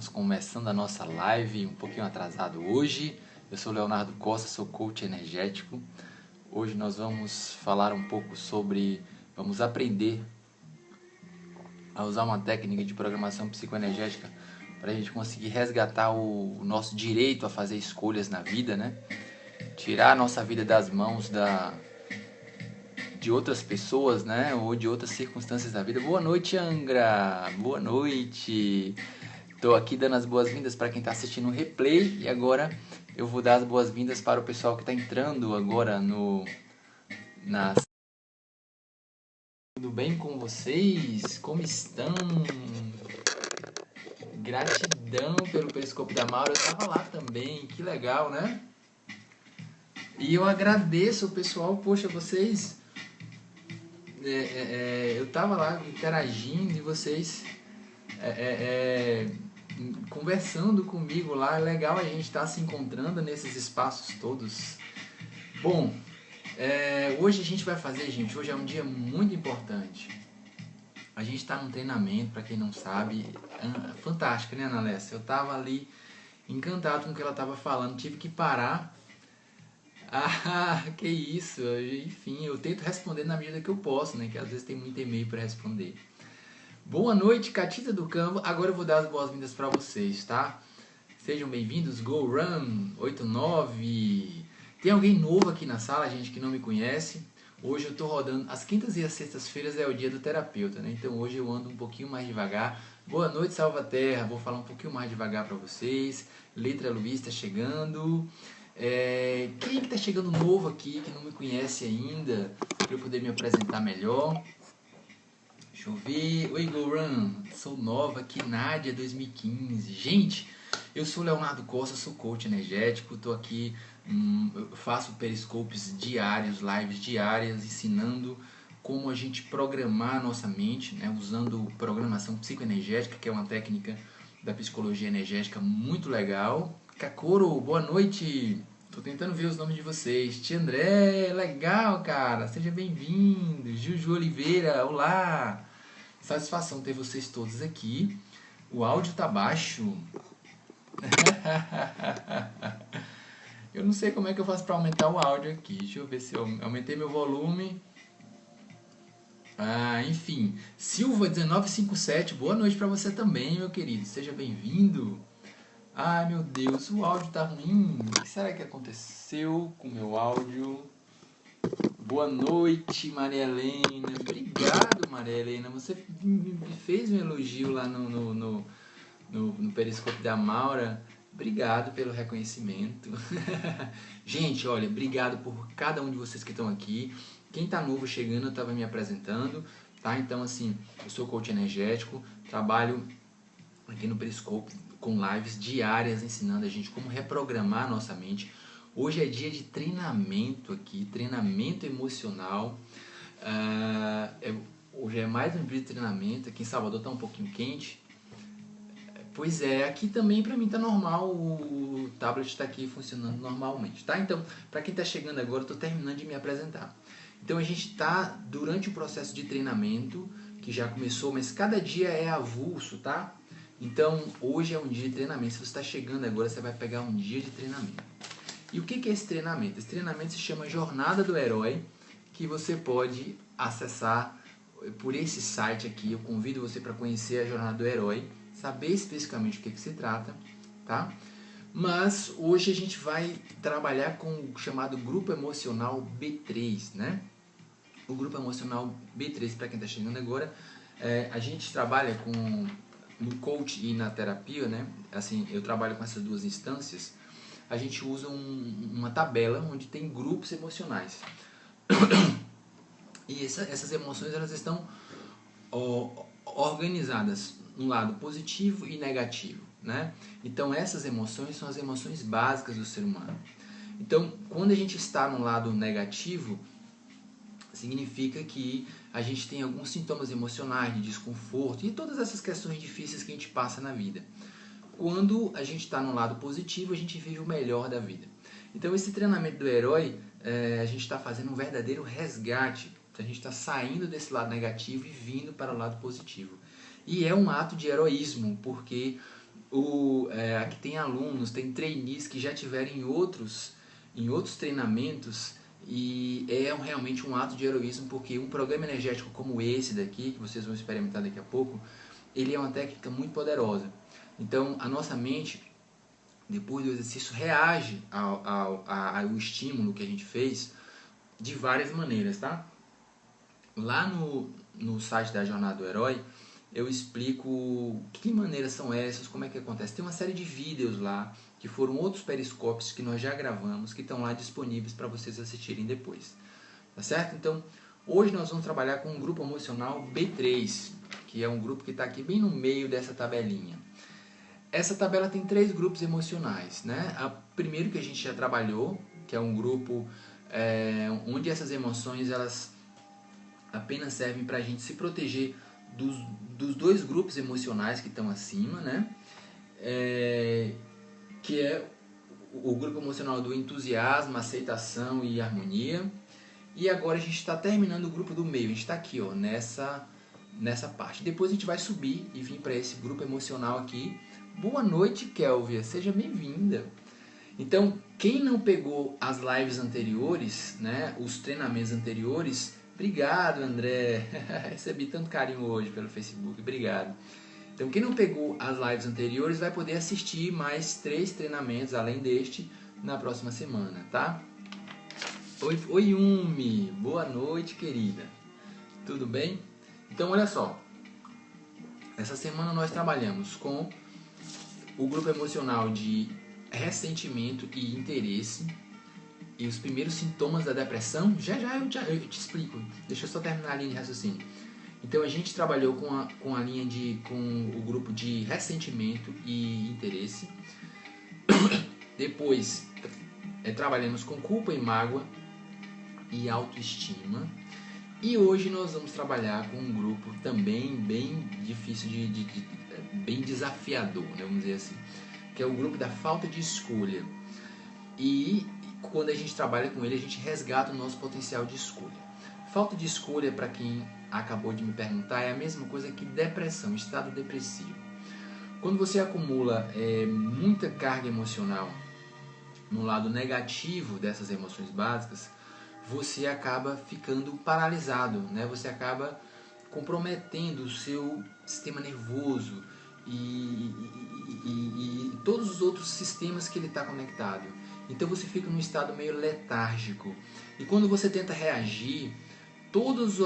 Estamos começando a nossa live um pouquinho atrasado hoje. Eu sou Leonardo Costa, sou coach energético. Hoje nós vamos falar um pouco vamos aprender a usar uma técnica de programação psicoenergética para a gente conseguir resgatar o nosso direito a fazer escolhas na vida, né? Tirar a nossa vida das mãos de outras pessoas, né? Ou de outras circunstâncias da vida. Boa noite, Angra! Boa noite! Estou aqui dando as boas-vindas para quem está assistindo o replay e agora eu vou dar as boas-vindas para o pessoal que está entrando agora na... Tudo bem com vocês? Como estão? Gratidão pelo periscópio da Maura, eu estava lá também, que legal, né? E eu agradeço o pessoal, poxa, vocês... eu estava lá interagindo e vocês... conversando comigo lá, é legal a gente estar se encontrando nesses espaços todos. Bom, hoje a gente vai fazer, gente, hoje é um dia muito importante. A gente está num treinamento, para quem não sabe, fantástico, né, Ana Alessia? Eu estava ali encantado com o que ela estava falando, tive que parar. Ah, que isso, enfim, eu tento responder na medida que eu posso, né, que às vezes tem muito e-mail para responder. Boa noite, Catita do Campo. Agora eu vou dar as boas-vindas para vocês, tá? Sejam bem-vindos, Go Run 89. Tem alguém novo aqui na sala, gente, que não me conhece. Hoje eu tô rodando, as quintas e as sextas-feiras é o dia do terapeuta, né? Então hoje eu ando um pouquinho mais devagar. Boa noite, Salvaterra. Vou falar um pouquinho mais devagar para vocês. Letra Luiz tá chegando. Quem que tá chegando novo aqui, que não me conhece ainda, para eu poder me apresentar melhor? Deixa eu ver. Oi, Goran. Sou nova aqui, Nádia 2015. Gente, eu sou Leonardo Costa, sou coach energético. Tô aqui, eu faço periscopes diários, lives diárias, ensinando como a gente programar a nossa mente, né, usando programação psicoenergética, que é uma técnica da psicologia energética muito legal. Kakoro, boa noite. Tô tentando ver os nomes de vocês. Tia André, legal, cara. Seja bem-vindo. Juju Oliveira, olá. Satisfação ter vocês todos aqui. O áudio tá baixo. Eu não sei como é que eu faço para aumentar o áudio aqui. Deixa eu ver se eu aumentei meu volume. Enfim. Silva 1957, boa noite para você também, meu querido. Seja bem-vindo. Ai, meu Deus, o áudio tá ruim. O que será que aconteceu com o meu áudio? Boa noite, Maria Helena. Obrigado, Maria Helena. Você me fez um elogio lá no periscópio da Maura. Obrigado pelo reconhecimento. Gente, olha, obrigado por cada um de vocês que estão aqui. Quem tá novo chegando, eu estava me apresentando, tá? Então, assim, eu sou coach energético, trabalho aqui no Periscope com lives diárias ensinando a gente como reprogramar a nossa mente. Hoje é dia de treinamento aqui, treinamento emocional. Hoje é mais um dia de treinamento. Aqui em Salvador está um pouquinho quente. Pois é, aqui também para mim está normal, o tablet está aqui funcionando normalmente, tá? Então, para quem está chegando agora, eu estou terminando de me apresentar. Então, a gente está durante o processo de treinamento, que já começou, mas cada dia é avulso, tá? Então, hoje é um dia de treinamento. Se você está chegando agora, você vai pegar um dia de treinamento. E o que é esse treinamento? Esse treinamento se chama Jornada do Herói, que você pode acessar por esse site aqui. Eu convido você para conhecer a Jornada do Herói, saber especificamente o que se trata, tá? Mas hoje a gente vai trabalhar com o chamado Grupo Emocional B3, né? O Grupo Emocional B3, para quem está chegando agora, a gente trabalha no coach e na terapia, né? Assim, eu trabalho com essas duas instâncias. A gente usa uma tabela onde tem grupos emocionais. E essas emoções, elas estão organizadas no lado positivo e negativo, né? Então, essas emoções são as emoções básicas do ser humano. Então, quando a gente está no lado negativo, significa que a gente tem alguns sintomas emocionais de desconforto e todas essas questões difíceis que a gente passa na vida. Quando a gente está no lado positivo, a gente vive o melhor da vida. Então, esse treinamento do herói, a gente está fazendo um verdadeiro resgate. A gente está saindo desse lado negativo e vindo para o lado positivo. E é um ato de heroísmo, porque Aqui tem alunos, tem trainees que já tiveram em outros treinamentos e realmente um ato de heroísmo, porque um programa energético como esse daqui, que vocês vão experimentar daqui a pouco, ele é uma técnica muito poderosa. Então a nossa mente, depois do exercício, reage ao estímulo que a gente fez de várias maneiras, tá? Lá no site da Jornada do Herói, eu explico que maneiras são essas, como é que acontece. Tem uma série de vídeos lá, que foram outros periscópios que nós já gravamos, que estão lá disponíveis para vocês assistirem depois. Tá certo? Então, hoje nós vamos trabalhar com um grupo emocional B3, que é um grupo que está aqui bem no meio dessa tabelinha. Essa tabela tem 3 grupos emocionais, né? O primeiro que a gente já trabalhou, que é um grupo onde essas emoções elas apenas servem para a gente se proteger dos 2 grupos emocionais que estão acima, né? Que é o grupo emocional do entusiasmo, aceitação e harmonia. E agora a gente está terminando o grupo do meio, a gente está aqui, ó, nessa parte. Depois a gente vai subir e vir para esse grupo emocional aqui. Boa noite, Kelvia, seja bem-vinda. Então, quem não pegou as lives anteriores, né, os treinamentos anteriores, obrigado, André, recebi tanto carinho hoje pelo Facebook, obrigado. Então, quem não pegou as lives anteriores vai poder assistir mais 3 treinamentos, além deste, na próxima semana, tá? Oi, Yumi, boa noite, querida. Tudo bem? Então, olha só. Essa semana nós trabalhamos com o grupo emocional de ressentimento e interesse e os primeiros sintomas da depressão. Já eu te explico. Deixa eu só terminar a linha de raciocínio. Então a gente trabalhou com o grupo de ressentimento e interesse. Depois trabalhamos com culpa e mágoa e autoestima. E hoje nós vamos trabalhar com um grupo também bem difícil, bem desafiador, né, vamos dizer assim, que é o grupo da falta de escolha. E quando a gente trabalha com ele, a gente resgata o nosso potencial de escolha. Falta de escolha, para quem acabou de me perguntar, é a mesma coisa que depressão, estado depressivo. Quando você acumula muita carga emocional no lado negativo dessas emoções básicas, você acaba ficando paralisado, né? Você acaba comprometendo o seu sistema nervoso e todos os outros sistemas que ele está conectado. Então você fica num estado meio letárgico. E quando você tenta reagir, todas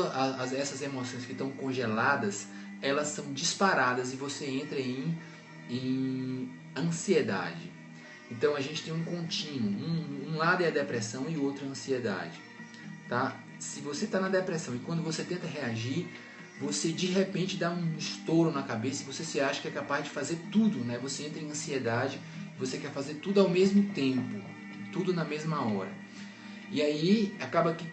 essas emoções que estão congeladas, elas são disparadas e você entra em ansiedade. Então a gente tem um contínuo, um lado é a depressão e o outro é a ansiedade. Tá? Se você está na depressão e quando você tenta reagir, você de repente dá um estouro na cabeça e você se acha que é capaz de fazer tudo, né? Você entra em ansiedade, você quer fazer tudo ao mesmo tempo, tudo na mesma hora. E aí acaba que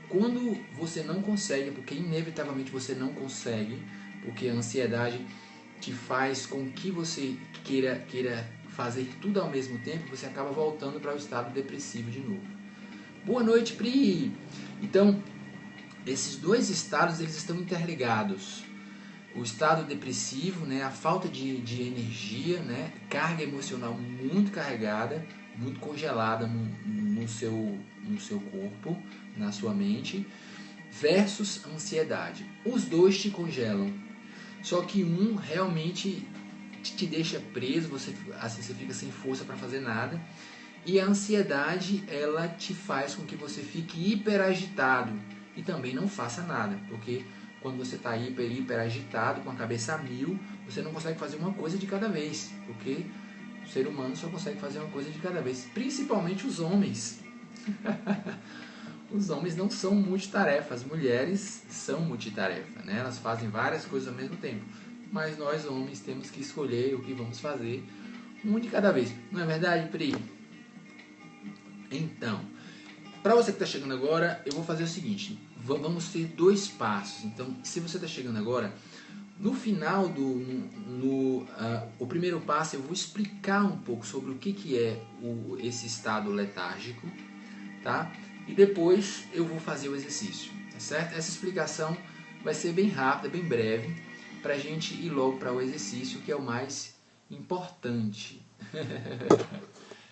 quando você não consegue, porque inevitavelmente você não consegue, porque a ansiedade te faz com que você queira fazer tudo ao mesmo tempo, você acaba voltando para o estado depressivo de novo. Boa noite, Pri! Então, esses 2 estados eles estão interligados. O estado depressivo, né, a falta de energia, né, carga emocional muito carregada, muito congelada no seu corpo, na sua mente, versus ansiedade. Os 2 te congelam. Só que um realmente te deixa preso, você fica sem força para fazer nada. E a ansiedade, ela te faz com que você fique hiperagitado e também não faça nada, porque quando você está hiper agitado, com a cabeça a mil, você não consegue fazer uma coisa de cada vez, porque o ser humano só consegue fazer uma coisa de cada vez, principalmente os homens. Os homens não são multitarefa, as mulheres são multitarefa, né? Elas fazem várias coisas ao mesmo tempo, mas nós homens temos que escolher o que vamos fazer, um de cada vez. Não é verdade, Pri? Então, para você que está chegando agora, eu vou fazer o seguinte, vamos ter 2 passos. Então, se você está chegando agora, no final o primeiro passo eu vou explicar um pouco sobre o que é esse estado letárgico, tá? E depois eu vou fazer o exercício, tá certo? Essa explicação vai ser bem rápida, bem breve, para a gente ir logo para o exercício, que é o mais importante.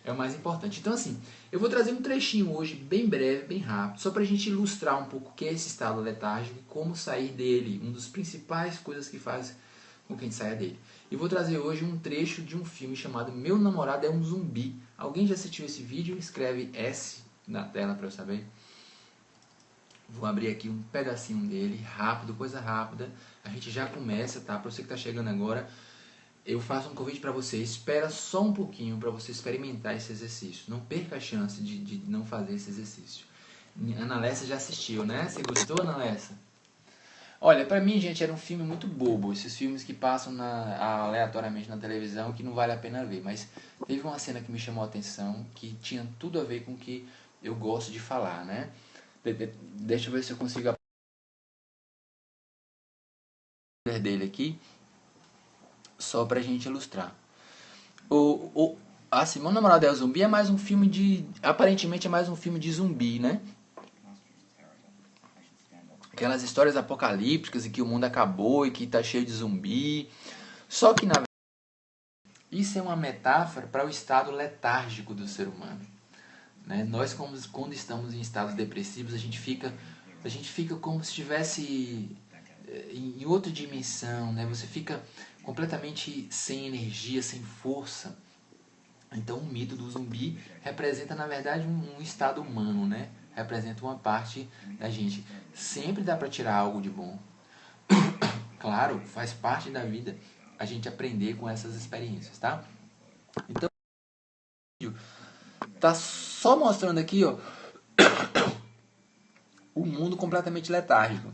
É o mais importante. Então assim, eu vou trazer um trechinho hoje, bem breve, bem rápido, só para a gente ilustrar um pouco o que é esse estado letárgico e como sair dele, uma das principais coisas que faz com que a gente saia dele. E vou trazer hoje um trecho de um filme chamado Meu Namorado é um Zumbi. Alguém já assistiu esse vídeo? Escreve S na tela para eu saber. Vou abrir aqui um pedacinho dele, rápido, coisa rápida. A gente já começa, tá? Para você que está chegando agora, eu faço um convite para você. Espera só um pouquinho para você experimentar esse exercício. Não perca a chance de não fazer esse exercício. Ana Lessa já assistiu, né? Você gostou, Ana Lessa? Olha, pra mim, gente, era um filme muito bobo. Esses filmes que passam aleatoriamente na televisão que não vale a pena ver. Mas teve uma cena que me chamou a atenção, que tinha tudo a ver com o que eu gosto de falar, né? Deixa eu ver se eu consigo aprender dele aqui, só pra gente ilustrar. Assim, Meu Namorado é um Zumbi é mais um filme de... Aparentemente é mais um filme de zumbi, né? Aquelas histórias apocalípticas em que o mundo acabou e que está cheio de zumbi. Só que, na verdade, isso é uma metáfora para o estado letárgico do ser humano. Né? Nós, quando estamos em estados depressivos, a gente fica como se estivesse em outra dimensão. Né? Você fica completamente sem energia, sem força. Então, o mito do zumbi representa, na verdade, um estado humano, né? Representa uma parte da gente. Sempre dá para tirar algo de bom. Claro, faz parte da vida a gente aprender com essas experiências, tá? Então, tá só mostrando aqui, ó, o mundo completamente letárgico.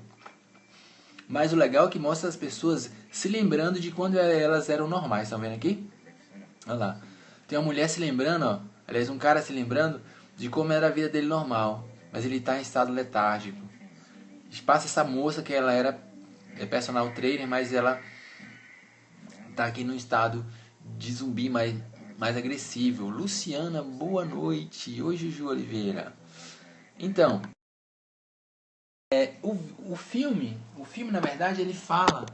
Mas o legal é que mostra as pessoas se lembrando de quando elas eram normais. Estão vendo aqui? Olha lá. Tem uma mulher se lembrando, ó. Aliás, um cara se lembrando de como era a vida dele normal. Mas ele está em estado letárgico. Passa essa moça que ela era personal trainer, mas ela tá aqui no estado de zumbi mais agressivo. Luciana, boa noite. Oi, Juju Oliveira. Então, o filme, na verdade, ele fala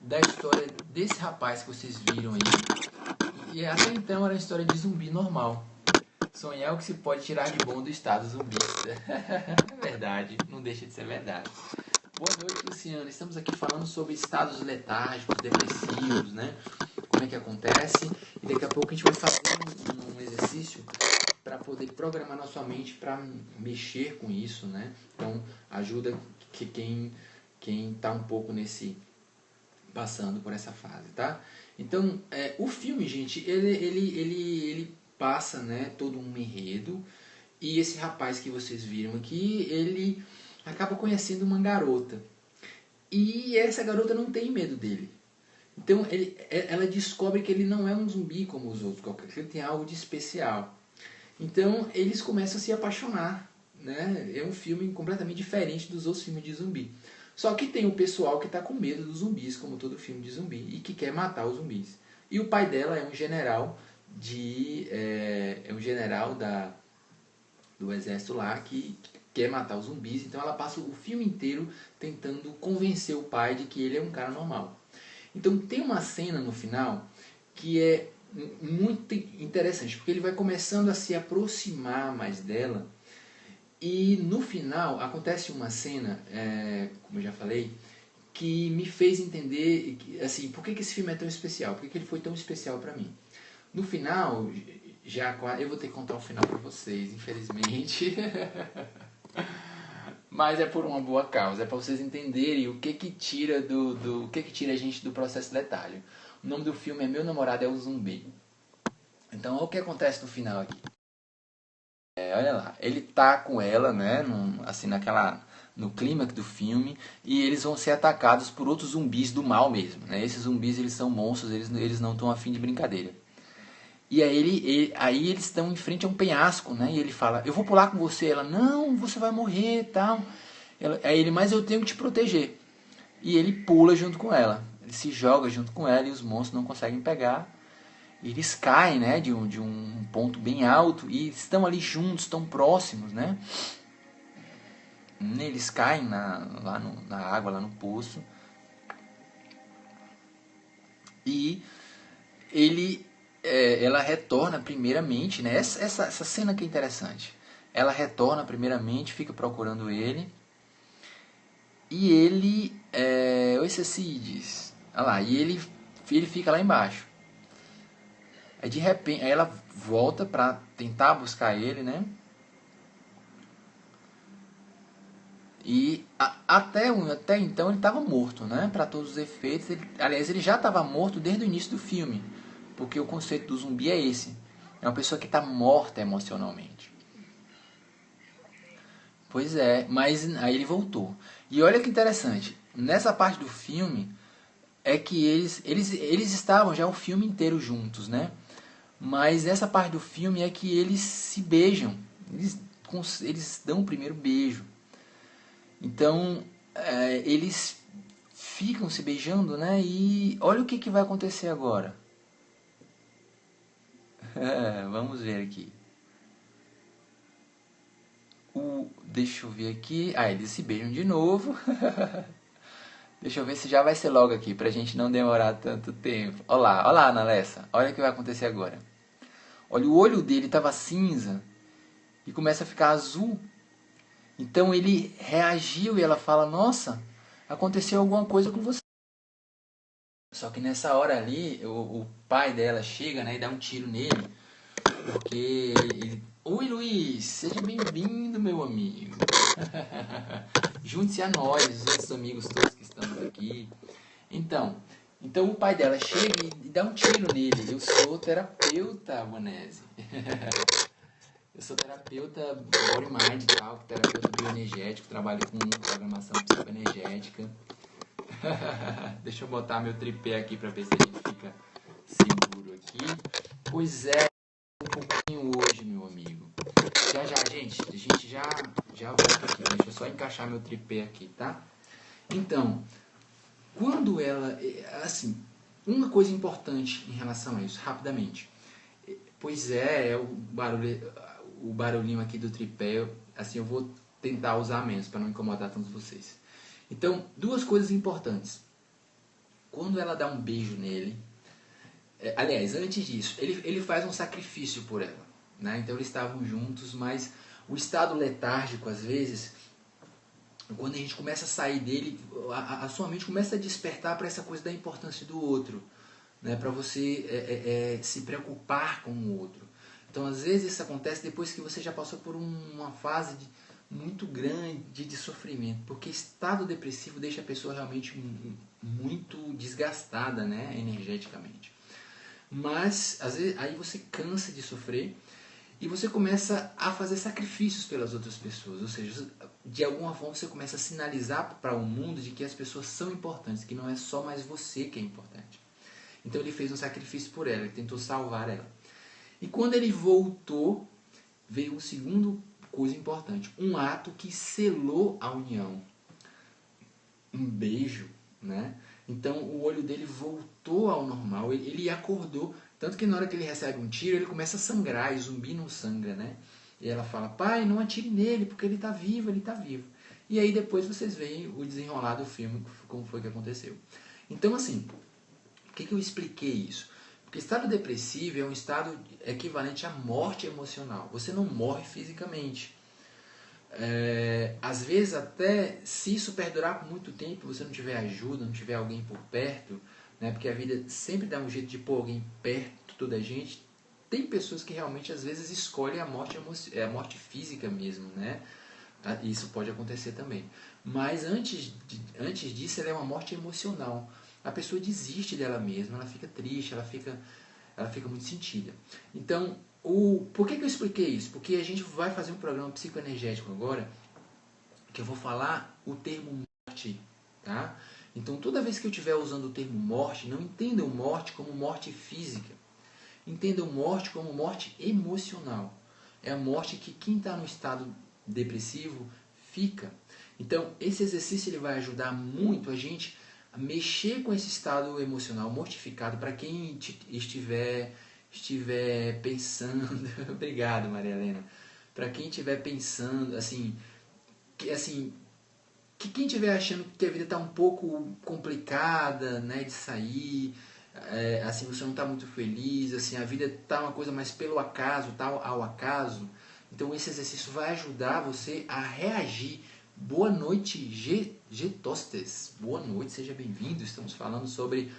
da história desse rapaz que vocês viram aí. E até então era uma história de zumbi normal. Sonhar o que se pode tirar de bom do estado zumbista. É verdade, não deixa de ser verdade. Boa noite, Luciana. Estamos aqui falando sobre estados letárgicos, depressivos, né? Como é que acontece. E daqui a pouco a gente vai fazer um exercício para poder programar nossa mente para mexer com isso, né? Então, ajuda que quem tá um pouco passando por essa fase, tá? Então, o filme, gente, ele passa, né, todo um enredo, e esse rapaz que vocês viram aqui, ele acaba conhecendo uma garota, e essa garota não tem medo dele. Então ela descobre que ele não é um zumbi como os outros, que ele tem algo de especial. Então eles começam a se apaixonar, né? É um filme completamente diferente dos outros filmes de zumbi. Só que tem o pessoal que está com medo dos zumbis, como todo filme de zumbi, e que quer matar os zumbis. E o pai dela é um general do exército lá que quer matar os zumbis. Então ela passa o filme inteiro tentando convencer o pai de que ele é um cara normal. Então tem uma cena no final que é muito interessante, porque ele vai começando a se aproximar mais dela, e no final acontece uma cena, como eu já falei, que me fez entender assim, por que esse filme é tão especial, por que ele foi tão especial para mim. No final, eu vou ter que contar o final para vocês, infelizmente. Mas é por uma boa causa, é para vocês entenderem o que tira o que tira a gente do processo letárgico. O nome do filme é Meu Namorado é um Zumbi. Então, olha o que acontece no final aqui. Olha lá, ele tá com ela, né, assim no clímax do filme, e eles vão ser atacados por outros zumbis do mal mesmo, né? Esses zumbis, eles são monstros, eles não estão afim de brincadeira. E aí eles estão em frente a um penhasco, né? E ele fala, eu vou pular com você. Ela, não, você vai morrer, tal. Aí ele, mas eu tenho que te proteger. E ele pula junto com ela. Ele se joga junto com ela e os monstros não conseguem pegar. Eles caem, né, de um ponto bem alto e estão ali juntos, tão próximos, né? Eles caem lá na água, lá no poço. E ela retorna primeiramente, né? Essa cena que é interessante. Ela retorna primeiramente, fica procurando ele. E ele... Oi, Cecides. Olha lá, e ele fica lá embaixo. Aí de repente, aí ela volta pra tentar buscar ele, né? E até então ele estava morto, né? Para todos os efeitos. Aliás, ele já estava morto desde o início do filme. Porque o conceito do zumbi é esse. É uma pessoa que está morta emocionalmente. Pois é, mas aí ele voltou. E olha que interessante. Nessa parte do filme é que eles estavam já o filme inteiro juntos, né? Mas essa parte do filme é que eles se beijam. Eles dão o primeiro beijo. Então, eles ficam se beijando, né? E olha o que vai acontecer agora. Vamos ver aqui. Deixa eu ver aqui. Eles se beijam de novo. Deixa eu ver se já vai ser logo aqui, pra gente não demorar tanto tempo. Olha lá, Ana Lessa. Olha o que vai acontecer agora. Olha, o olho dele estava cinza e começa a ficar azul. Então ele reagiu e ela fala, nossa, aconteceu alguma coisa com você. Só que nessa hora ali, o pai dela chega, né, e dá um tiro nele. Porque ele... Oi, Luiz, seja bem-vindo, meu amigo. Junte-se a nós, os outros amigos todos que estamos aqui. Então o pai dela chega e dá um tiro nele. Eu sou terapeuta, Bonese. Eu sou terapeuta body mind e tal, terapeuta bioenergético, trabalho com programação psicoenergética. Deixa eu botar meu tripé aqui para ver se a gente fica seguro aqui. Pois é, um pouquinho hoje, meu amigo. Já, gente, a gente já volta aqui. Deixa eu só encaixar meu tripé aqui, tá? Então, quando ela... Assim, uma coisa importante em relação a isso, rapidamente. Pois é o barulhinho aqui do tripé, assim, eu vou tentar usar menos para não incomodar tanto vocês. Então, duas coisas importantes. Quando ela dá um beijo nele, aliás, antes disso, ele faz um sacrifício por ela, né? Então eles estavam juntos, mas o estado letárgico, às vezes, quando a gente começa a sair dele, a sua mente começa a despertar para essa coisa da importância do outro, né? Para você se preocupar com o outro. Então, às vezes, isso acontece depois que você já passou por uma fase muito grande de sofrimento, porque estado depressivo deixa a pessoa realmente muito desgastada, né, energeticamente. Mas, às vezes, aí você cansa de sofrer e você começa a fazer sacrifícios pelas outras pessoas. Ou seja, de alguma forma você começa a sinalizar para o mundo de que as pessoas são importantes, que não é só mais você que é importante. Então ele fez um sacrifício por ela, ele tentou salvar ela. E quando ele voltou, veio um segundo coisa importante, um ato que selou a união. Um beijo, né? Então o olho dele voltou ao normal, ele acordou, tanto que na hora que ele recebe um tiro, ele começa a sangrar, e zumbi não sangra, né? E ela fala, pai, não atire nele, porque ele está vivo, ele está vivo. E aí depois vocês veem o desenrolar do filme, como foi que aconteceu. Então assim, por que eu expliquei isso? Porque estado depressivo é um estado equivalente à morte emocional. Você não morre fisicamente. Às vezes até se isso perdurar por muito tempo, você não tiver ajuda, não tiver alguém por perto, né, porque a vida sempre dá um jeito de pôr alguém perto da gente. Tem pessoas que realmente às vezes escolhem a morte física mesmo, né? Isso pode acontecer também. Mas antes disso, ela é uma morte emocional. A pessoa desiste dela mesma, ela fica triste, ela fica muito sentida. Então, por que eu expliquei isso? Porque a gente vai fazer um programa psicoenergético agora, que eu vou falar o termo morte, tá? Então, toda vez que eu estiver usando o termo morte, não entendam morte como morte física. Entendam morte como morte emocional. É a morte que quem está no estado depressivo fica. Então, esse exercício ele vai ajudar muito a gente a mexer com esse estado emocional mortificado para quem estiver pensando. Obrigado, Maria Helena. Para quem estiver pensando, que quem estiver achando que a vida está um pouco complicada, né, de sair, assim, você não está muito feliz, assim, a vida está uma coisa mais pelo acaso, tal, ao acaso. Então esse exercício vai ajudar você a reagir. Boa noite, Getostes. Boa noite, seja bem-vindo. Estamos falando sobre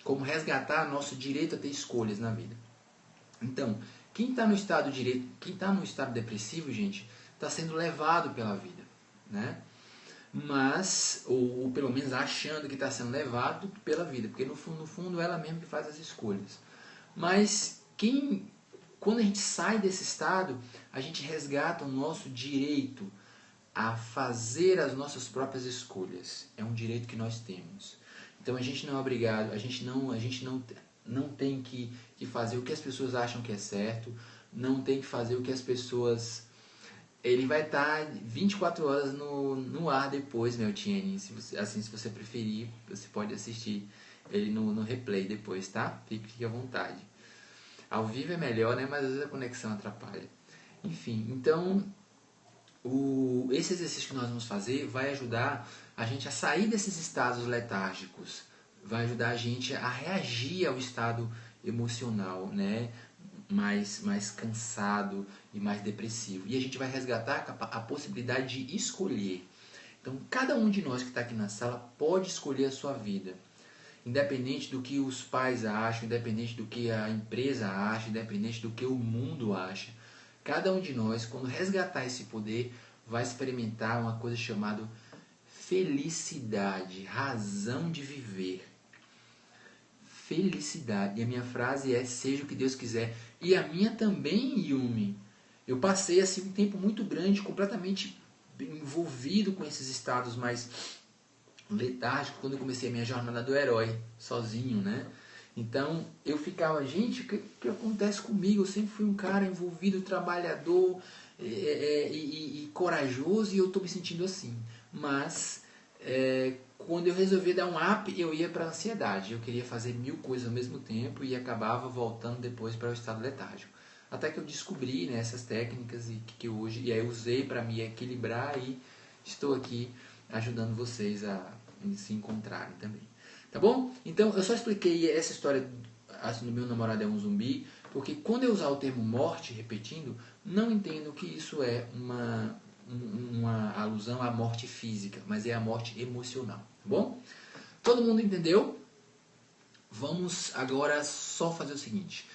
como resgatar nosso direito a ter escolhas na vida. Então, quem está no estado depressivo, gente, está sendo levado pela vida, né? Mas, ou pelo menos achando que está sendo levado pela vida, porque no fundo ela mesma que faz as escolhas. Mas quando a gente sai desse estado, a gente resgata o nosso direito a fazer as nossas próprias escolhas. É um direito que nós temos. Então a gente não é obrigado, a gente não tem que fazer o que as pessoas acham que é certo, não tem que fazer o que as pessoas... Ele vai estar 24 horas no ar depois, meu Tiene. Se você preferir, você pode assistir ele no replay depois, tá? Fique à vontade. Ao vivo é melhor, né? Mas às vezes a conexão atrapalha. Enfim, então esse exercício que nós vamos fazer vai ajudar a gente a sair desses estados letárgicos. Vai ajudar a gente a reagir ao estado emocional, né? mais cansado e mais depressivo. E a gente vai resgatar a possibilidade de escolher. Então, cada um de nós que está aqui na sala pode escolher a sua vida. Independente do que os pais acham, independente do que a empresa acha, independente do que o mundo acha. Cada um de nós, quando resgatar esse poder, vai experimentar uma coisa chamada felicidade, razão de viver. Felicidade. E a minha frase é: seja o que Deus quiser. E a minha também, Yumi. Eu passei assim um tempo muito grande, completamente envolvido com esses estados mais letárgicos, quando eu comecei a minha jornada do herói, sozinho, né? Então eu ficava, gente, o que acontece comigo? Eu sempre fui um cara envolvido, trabalhador e corajoso, e eu estou me sentindo assim. Mas quando eu resolvi dar um up, eu ia para a ansiedade. Eu queria fazer 1000 coisas ao mesmo tempo e acabava voltando depois para o estado letárgico. Até que eu descobri, né, essas técnicas que hoje, e aí eu usei para me equilibrar, e estou aqui ajudando vocês a se encontrarem também. Tá bom? Então eu só expliquei essa história assim, do meu namorado é um zumbi, porque quando eu usar o termo morte, repetindo, não entendo que isso é uma alusão à morte física, mas é a morte emocional, tá bom? Todo mundo entendeu? Vamos agora só fazer o seguinte,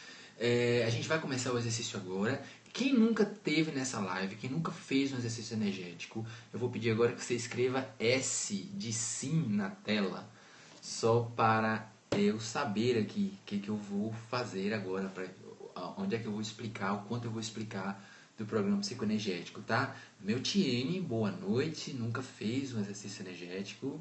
a gente vai começar o exercício agora. Quem nunca teve nessa live, quem nunca fez um exercício energético, eu vou pedir agora que você escreva S de sim na tela, só para eu saber aqui o que eu vou fazer agora, onde é que eu vou explicar, o quanto eu vou explicar do programa psicoenergético, tá? Meu Tiene, boa noite, nunca fez um exercício energético.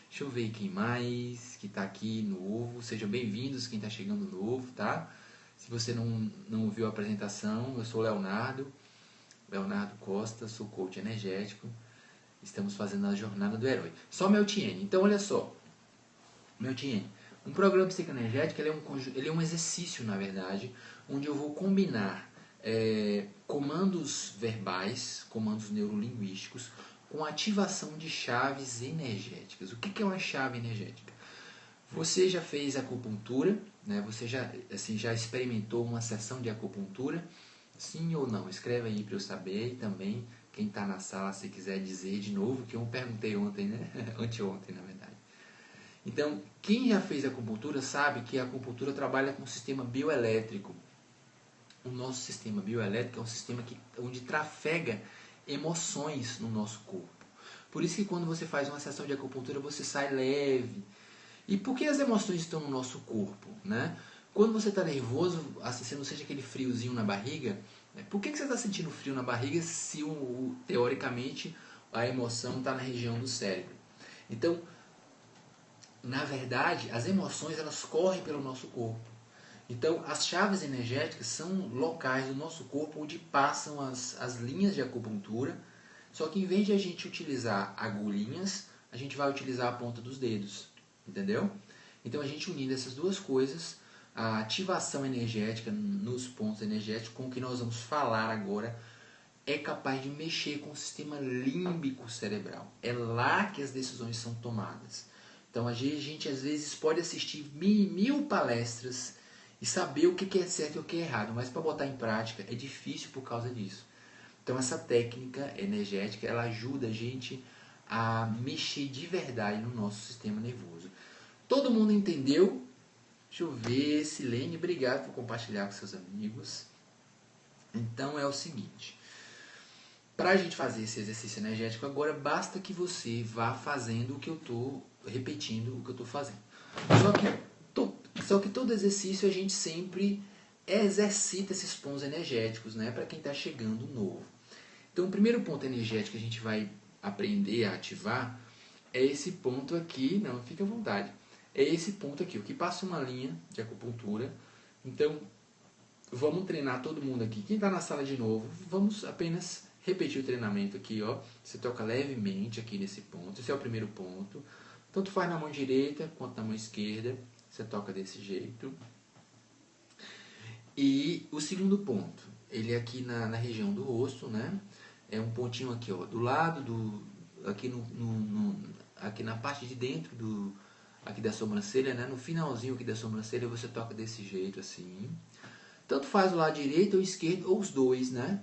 Deixa eu ver quem mais que está aqui novo. Sejam bem-vindos quem está chegando novo, tá? Se você não ouviu a apresentação, eu sou o Leonardo Costa, sou coach energético. Estamos fazendo a jornada do herói. Só meu Tiene. Então, olha só. Meu Tiene. Um programa psicoenergético ele é um exercício, na verdade, onde eu vou combinar comandos verbais, comandos neurolinguísticos, com ativação de chaves energéticas. O que é uma chave energética? Você já fez acupuntura, né? Você já experimentou uma sessão de acupuntura? Sim ou não? Escreve aí para eu saber. E também, quem está na sala, se quiser dizer de novo, que eu perguntei ontem, né? Anteontem, na verdade. Então, quem já fez acupuntura sabe que a acupuntura trabalha com o sistema bioelétrico. O nosso sistema bioelétrico é um sistema onde trafega emoções no nosso corpo. Por isso que quando você faz uma sessão de acupuntura, você sai leve. E por que as emoções estão no nosso corpo, né? Quando você está nervoso, assim, você não sente aquele friozinho na barriga, né? Por que você está sentindo frio na barriga se, teoricamente, a emoção está na região do cérebro? Então, na verdade, as emoções elas correm pelo nosso corpo. Então, as chaves energéticas são locais do nosso corpo onde passam as linhas de acupuntura, só que em vez de a gente utilizar agulhinhas, a gente vai utilizar a ponta dos dedos, entendeu? Então, a gente unindo essas duas coisas, a ativação energética nos pontos energéticos, com o que nós vamos falar agora, é capaz de mexer com o sistema límbico cerebral. É lá que as decisões são tomadas. Então a gente às vezes pode assistir mil palestras e saber o que é certo e o que é errado, mas para botar em prática é difícil por causa disso. Então essa técnica energética, ela ajuda a gente a mexer de verdade no nosso sistema nervoso. Todo mundo entendeu? Deixa eu ver, Silene, obrigado por compartilhar com seus amigos. Então é o seguinte, para a gente fazer esse exercício energético agora, basta que você vá fazendo o que eu estou repetindo, o que eu estou fazendo. Só que todo exercício a gente sempre exercita esses pontos energéticos, né, para quem está chegando novo. Então o primeiro ponto energético que a gente vai aprender a ativar é esse ponto aqui, não, fica à vontade, é esse ponto aqui, o que passa uma linha de acupuntura. Então vamos treinar todo mundo aqui. Quem está na sala de novo, vamos apenas repetir o treinamento aqui, ó. Você toca levemente aqui nesse ponto. Esse é o primeiro ponto. Tanto faz na mão direita quanto na mão esquerda. Você toca desse jeito. E o segundo ponto, ele é aqui na região do rosto, né? É um pontinho aqui, ó, do lado aqui aqui na parte de dentro aqui da sobrancelha, né? No finalzinho aqui da sobrancelha você toca desse jeito assim. Tanto faz o lado direito ou esquerdo ou os dois, né?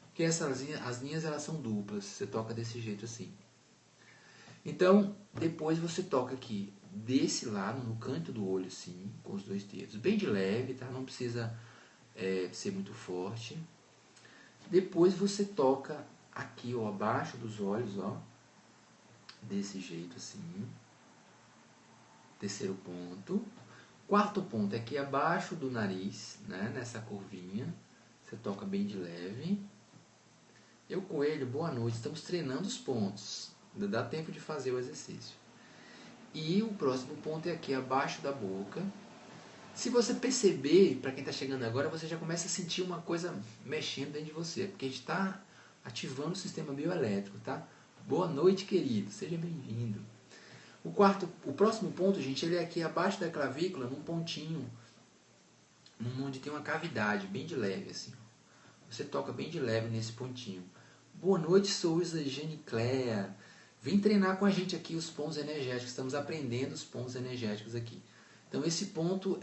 Porque as linhas elas são duplas. Você toca desse jeito assim. Então, depois você toca aqui desse lado, no canto do olho, assim, com os dois dedos. Bem de leve, tá? Não precisa ser muito forte. Depois você toca aqui, ó, abaixo dos olhos, ó. Desse jeito assim. Terceiro ponto. Quarto ponto é aqui abaixo do nariz, né? Nessa curvinha. Você toca bem de leve. Eu, Coelho, boa noite. Estamos treinando os pontos. Ainda dá tempo de fazer o exercício. E o próximo ponto é aqui abaixo da boca. Se você perceber, para quem está chegando agora, você já começa a sentir uma coisa mexendo dentro de você. Porque a gente está ativando o sistema bioelétrico, tá? Boa noite, querido. Seja bem-vindo. O próximo ponto, gente, ele é aqui abaixo da clavícula, num pontinho, onde tem uma cavidade, bem de leve, assim. Você toca bem de leve nesse pontinho. Boa noite, Souza Janicléa. Vem treinar com a gente aqui os pontos energéticos. Estamos aprendendo os pontos energéticos aqui. Então esse ponto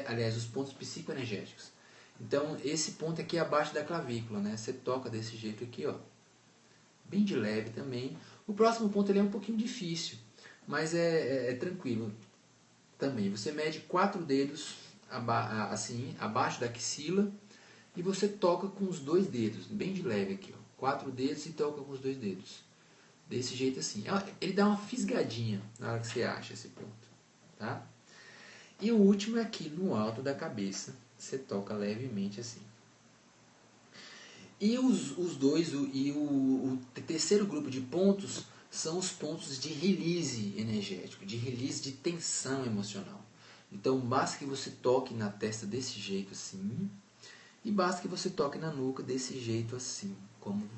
aliás, os pontos psicoenergéticos. Então esse ponto aqui é abaixo da clavícula, né? Você toca desse jeito aqui, ó. Bem de leve também. O próximo ponto ele é um pouquinho difícil, mas é tranquilo também. Você mede 4 dedos assim, abaixo da axila e você toca com os 2 dedos, bem de leve aqui, ó. 4 dedos e toca com os 2 dedos. Desse jeito assim. Ele dá uma fisgadinha na hora que você acha esse ponto, tá? E o último é aqui no alto da cabeça. Você toca levemente assim. E o terceiro grupo de pontos são os pontos de release energético, de release de tensão emocional. Então basta que você toque na testa desse jeito assim, e basta que você toque na nuca desse jeito assim,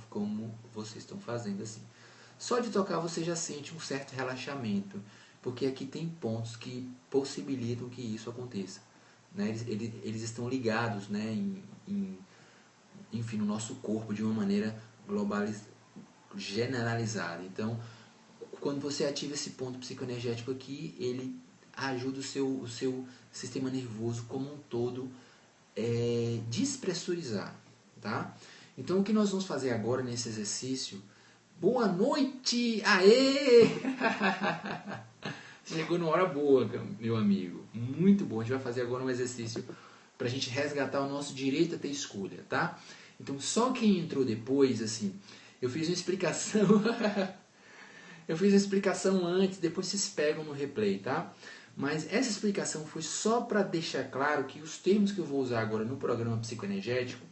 como vocês estão fazendo assim. Só de tocar você já sente um certo relaxamento, porque aqui tem pontos que possibilitam que isso aconteça, né? Eles estão ligados, né, enfim, no nosso corpo de uma maneira generalizada. Então, quando você ativa esse ponto psicoenergético aqui, ele ajuda o seu sistema nervoso como um todo despressurizar, tá? Então, o que nós vamos fazer agora nesse exercício... Boa noite! Aê! Chegou numa hora boa, meu amigo. Muito bom. A gente vai fazer agora um exercício para a gente resgatar o nosso direito a ter escolha, tá? Então, só quem entrou depois, assim, eu fiz uma explicação... eu fiz uma explicação antes, depois vocês pegam no replay, tá? Mas essa explicação foi só para deixar claro que os termos que eu vou usar agora no programa psicoenergético,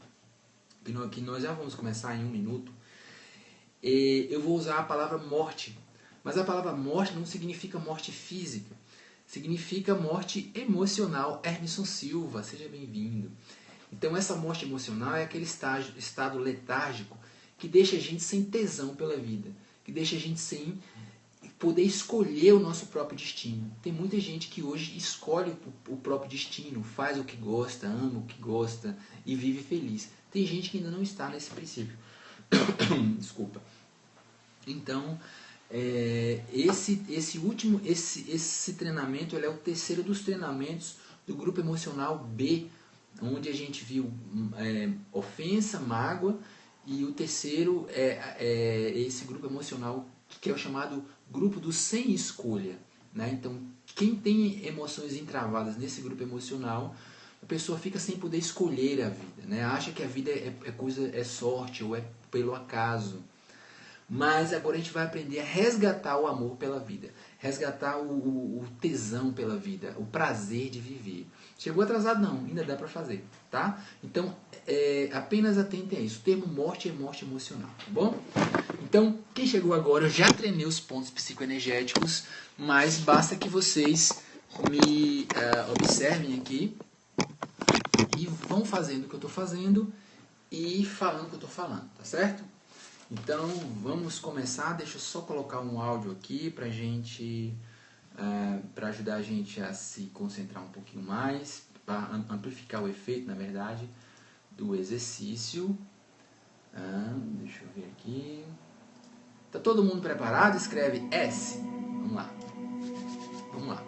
que nós já vamos começar em 1 minuto, eu vou usar a palavra morte. Mas a palavra morte não significa morte física. Significa morte emocional. Hermisson Silva, seja bem-vindo. Então essa morte emocional é aquele estado letárgico que deixa a gente sem tesão pela vida. Que deixa a gente sem poder escolher o nosso próprio destino. Tem muita gente que hoje escolhe o próprio destino, faz o que gosta, ama o que gosta e vive feliz. Tem gente que ainda não está nesse princípio. Desculpa. Então, Esse treinamento ele é o terceiro dos treinamentos do grupo emocional B, onde a gente viu ofensa, mágoa, e o terceiro é esse grupo emocional que é o chamado grupo do sem escolha, né? Então, quem tem emoções entravadas nesse grupo emocional, a pessoa fica sem poder escolher a vida, né? Acha que a vida é sorte ou é pelo acaso. Mas agora a gente vai aprender a resgatar o amor pela vida, resgatar o tesão pela vida, o prazer de viver. Chegou atrasado? Não, ainda dá para fazer, tá? Então, apenas atentem a isso. O termo morte é morte emocional, tá bom? Então, quem chegou agora, eu já treinei os pontos psicoenergéticos, mas basta que vocês me observem aqui e vão fazendo o que eu estou fazendo e falando o que eu estou falando, tá certo? Então, vamos começar. Deixa eu só colocar um áudio aqui pra gente, para ajudar a gente a se concentrar um pouquinho mais, para amplificar o efeito, na verdade, do exercício. Deixa eu ver aqui. Tá todo mundo preparado? Escreve S. Vamos lá. Vamos lá.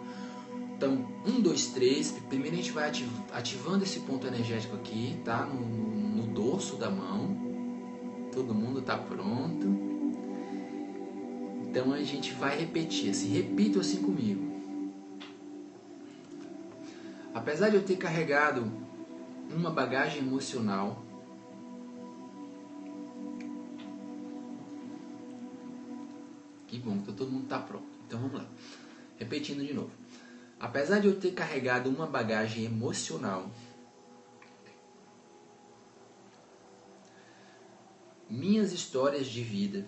Então, 1, 2, 3. Primeiro a gente vai ativando esse ponto energético aqui, tá? No dorso da mão. Todo mundo está pronto. Então a gente vai repetir assim. Repita assim comigo. Apesar de eu ter carregado uma bagagem emocional, que bom que todo mundo está pronto. Então vamos lá. Repetindo de novo. Apesar de eu ter carregado uma bagagem emocional, minhas histórias de vida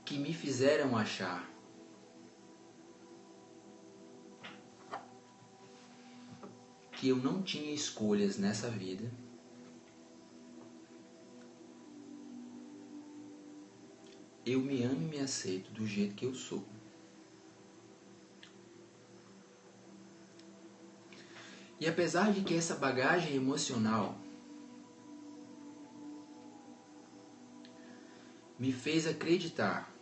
que me fizeram achar que eu não tinha escolhas nessa vida, eu me amo e me aceito do jeito que eu sou. E apesar de que essa bagagem emocional me fez acreditar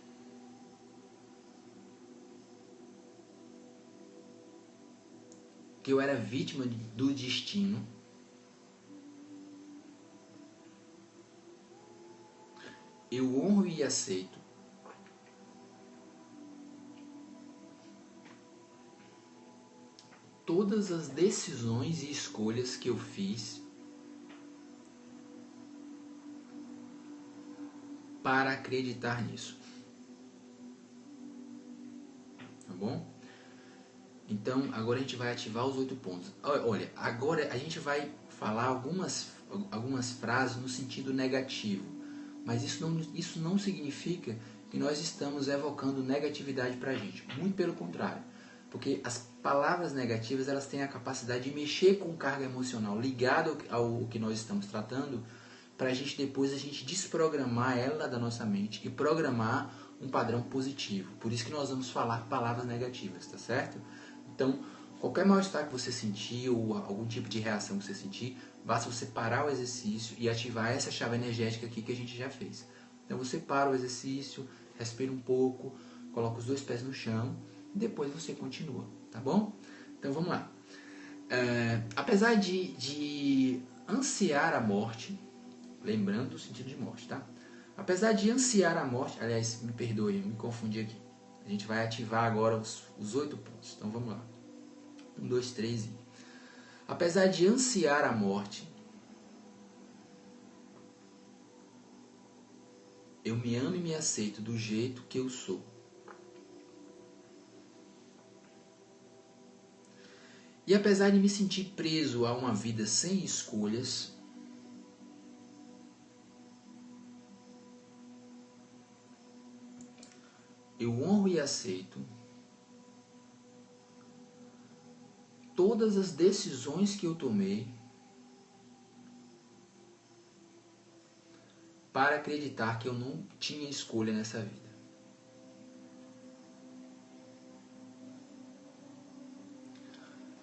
que eu era vítima do destino, eu honro e aceito todas as decisões e escolhas que eu fiz para acreditar nisso. Tá bom? Então, agora a gente vai ativar os 8 pontos. Olha, agora a gente vai falar algumas frases no sentido negativo. Mas isso não significa que nós estamos evocando negatividade para a gente. Muito pelo contrário. Porque as palavras negativas, elas têm a capacidade de mexer com carga emocional ligada ao que nós estamos tratando, para a gente depois desprogramar ela da nossa mente e programar um padrão positivo. Por isso que nós vamos falar palavras negativas, tá certo? Então, qualquer mal-estar que você sentir ou algum tipo de reação que você sentir, basta você parar o exercício e ativar essa chave energética aqui que a gente já fez. Então você para o exercício, respira um pouco, coloca os 2 pés no chão e depois você continua, tá bom? Então vamos lá. Apesar de ansiar a morte, lembrando o sentido de morte, tá? Apesar de ansiar a morte, aliás, me perdoe, me confundi aqui. A gente vai ativar agora os 8 pontos. Então vamos lá. 1, 2, 3 e... Apesar de ansiar a morte, eu me amo e me aceito do jeito que eu sou. E apesar de me sentir preso a uma vida sem escolhas, eu honro e aceito todas as decisões que eu tomei para acreditar que eu não tinha escolha nessa vida.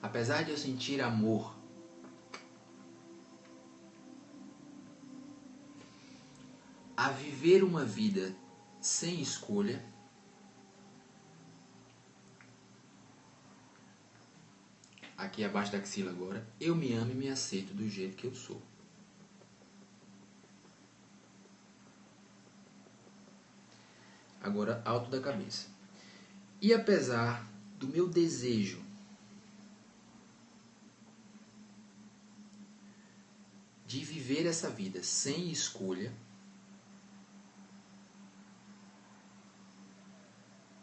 Apesar de eu sentir amor, a viver uma vida sem escolha, aqui abaixo da axila agora, eu me amo e me aceito do jeito que eu sou. Agora, alto da cabeça. E apesar do meu desejo de viver essa vida sem escolha,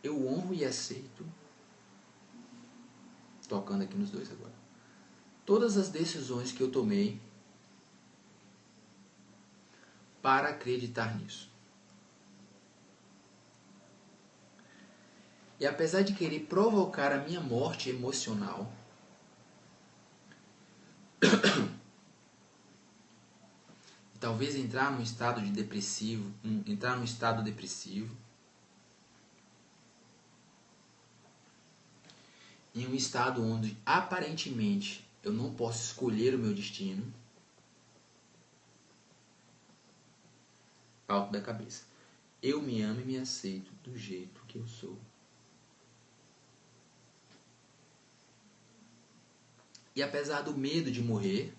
eu honro e aceito, tocando aqui nos dois agora, todas as decisões que eu tomei para acreditar nisso. E apesar de querer provocar a minha morte emocional, talvez entrar num estado depressivo, em um estado onde aparentemente eu não posso escolher o meu destino, alto da cabeça. Eu me amo e me aceito do jeito que eu sou. E apesar do medo de morrer,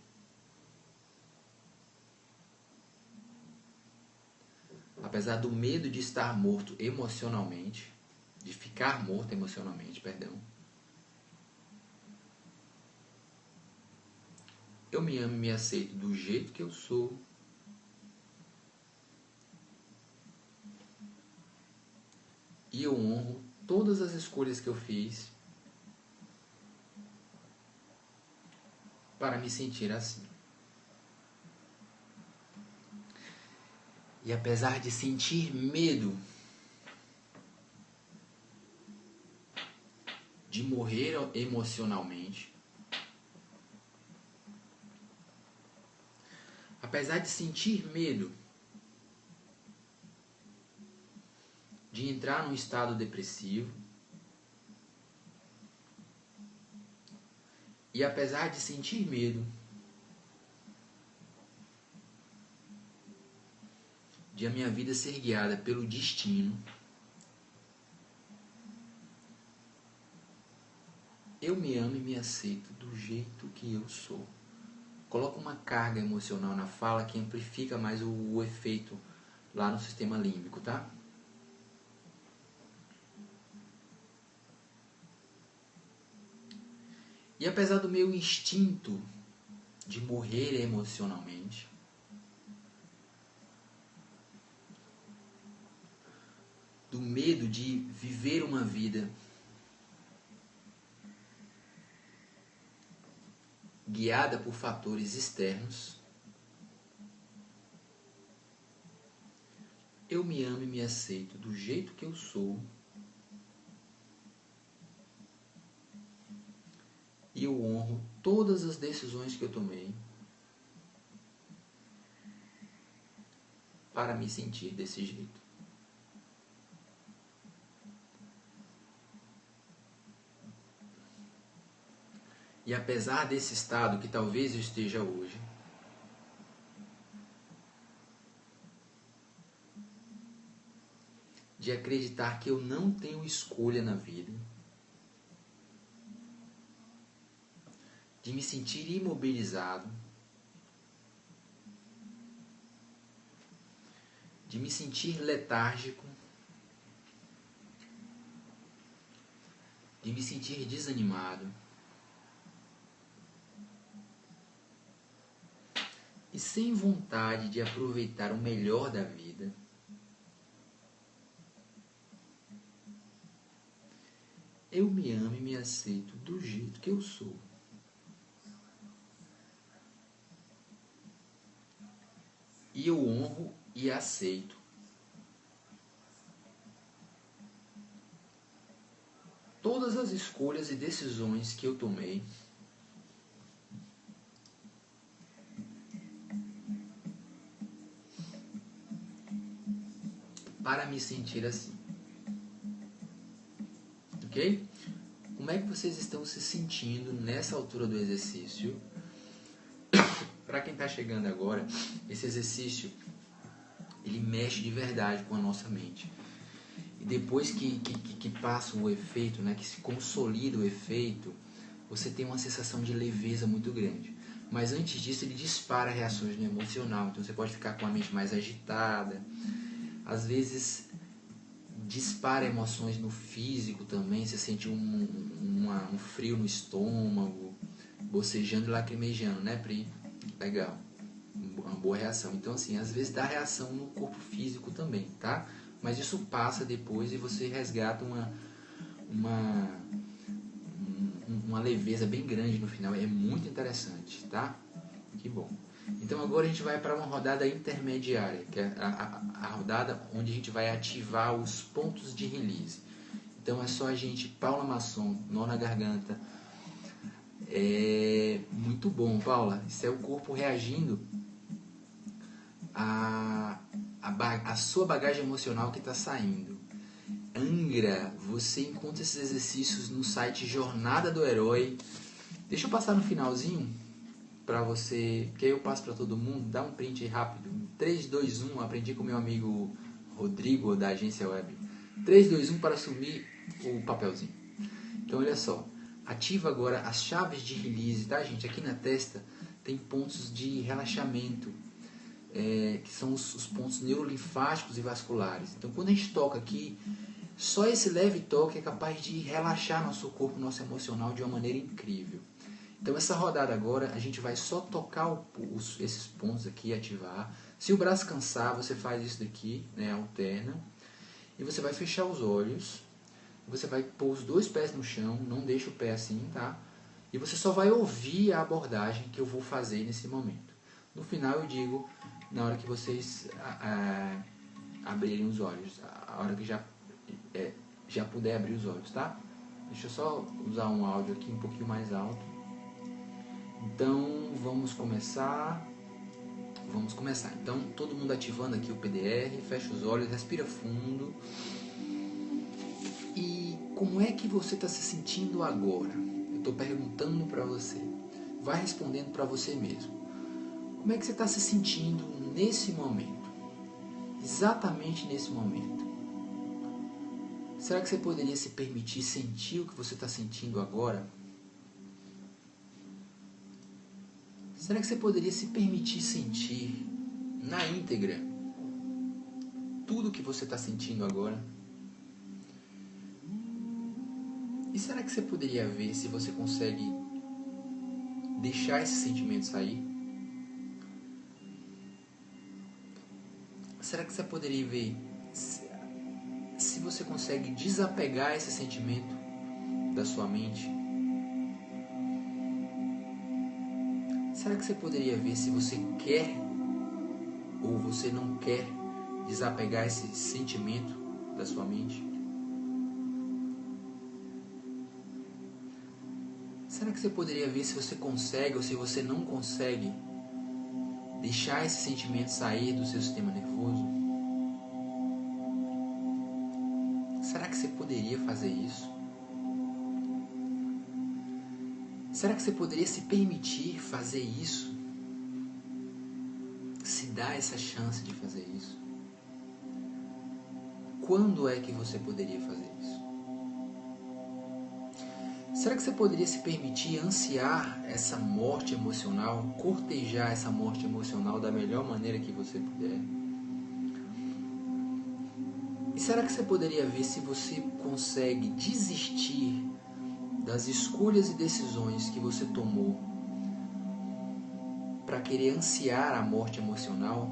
apesar do medo de estar morto emocionalmente, de ficar morto emocionalmente, perdão, eu me amo e me aceito do jeito que eu sou. E eu honro todas as escolhas que eu fiz para me sentir assim. E apesar de sentir medo de morrer emocionalmente, apesar de sentir medo de entrar num estado depressivo, e apesar de sentir medo de a minha vida ser guiada pelo destino, eu me amo e me aceito do jeito que eu sou. Coloca uma carga emocional na fala que amplifica mais o efeito lá no sistema límbico, tá? E apesar do meu instinto de morrer emocionalmente, do medo de viver uma vida guiada por fatores externos, eu me amo e me aceito do jeito que eu sou. E eu honro todas as decisões que eu tomei para me sentir desse jeito. E apesar desse estado que talvez eu esteja hoje, de acreditar que eu não tenho escolha na vida, de me sentir imobilizado, de me sentir letárgico, de me sentir desanimado, e sem vontade de aproveitar o melhor da vida, eu me amo e me aceito do jeito que eu sou. E eu honro e aceito todas as escolhas e decisões que eu tomei para me sentir assim. Ok? Como é que vocês estão se sentindo nessa altura do exercício? Para quem está chegando agora, esse exercício Ele mexe de verdade com a nossa mente. E depois que passa o efeito, né, que se consolida o efeito, você tem uma sensação de leveza muito grande. Mas antes disso ele dispara reações no emocional. Então você pode ficar com a mente mais agitada. Às vezes dispara emoções no físico também. Você sente um frio no estômago, bocejando e lacrimejando, né, Pri? Legal. Uma boa reação. Então assim, às vezes dá reação no corpo físico também, tá? Mas isso passa depois e você resgata uma leveza bem grande no final. É muito interessante, tá? Que bom. Então agora a gente vai para uma rodada intermediária, que é a rodada onde a gente vai ativar os pontos de release. Então é só a gente, Paula Masson, nó na garganta. É muito bom, Paula. Isso é o corpo reagindo a sua bagagem emocional que está saindo. Angra, você encontra esses exercícios no site Jornada do Herói. Deixa eu passar no finalzinho para você, que aí eu passo para todo mundo. Dá um print aí rápido. 3, 2, 1, aprendi com meu amigo Rodrigo da agência web. 3, 2, 1 para assumir o papelzinho. Então olha só, ativa agora as chaves de release, tá, gente? Aqui na testa tem pontos de relaxamento, que são os pontos neurolinfáticos e vasculares. Então quando a gente toca aqui, só esse leve toque é capaz de relaxar nosso corpo, nosso emocional de uma maneira incrível. Então essa rodada agora a gente vai só tocar esses pontos aqui e ativar. Se o braço cansar, você faz isso daqui, né, alterna. E você vai fechar os olhos. Você vai pôr os 2 pés no chão, não deixa o pé assim, tá? E você só vai ouvir a abordagem que eu vou fazer nesse momento. No final eu digo, na hora que vocês abrirem os olhos, a hora que já puder abrir os olhos, tá? Deixa eu só usar um áudio aqui um pouquinho mais alto. Então vamos começar. Então todo mundo ativando aqui o PDR, fecha os olhos, respira fundo. E como é que você está se sentindo agora? Eu estou perguntando para você. Vai respondendo para você mesmo. Como é que você está se sentindo nesse momento? Exatamente nesse momento. Será que você poderia se permitir sentir o que você está sentindo agora? Será que você poderia se permitir sentir na íntegra tudo o que você está sentindo agora? E será que você poderia ver se você consegue deixar esse sentimento sair? Será que você poderia ver se você consegue desapegar esse sentimento da sua mente? Será que você poderia ver se você quer ou você não quer desapegar esse sentimento da sua mente? Será que você poderia ver se você consegue ou se você não consegue deixar esse sentimento sair do seu sistema nervoso? Será que você poderia fazer isso? Será que você poderia se permitir fazer isso? Se dar essa chance de fazer isso? Quando é que você poderia fazer isso? Será que você poderia se permitir ansiar essa morte emocional, cortejar essa morte emocional da melhor maneira que você puder? E será que você poderia ver se você consegue desistir das escolhas e decisões que você tomou para querer ansiar a morte emocional?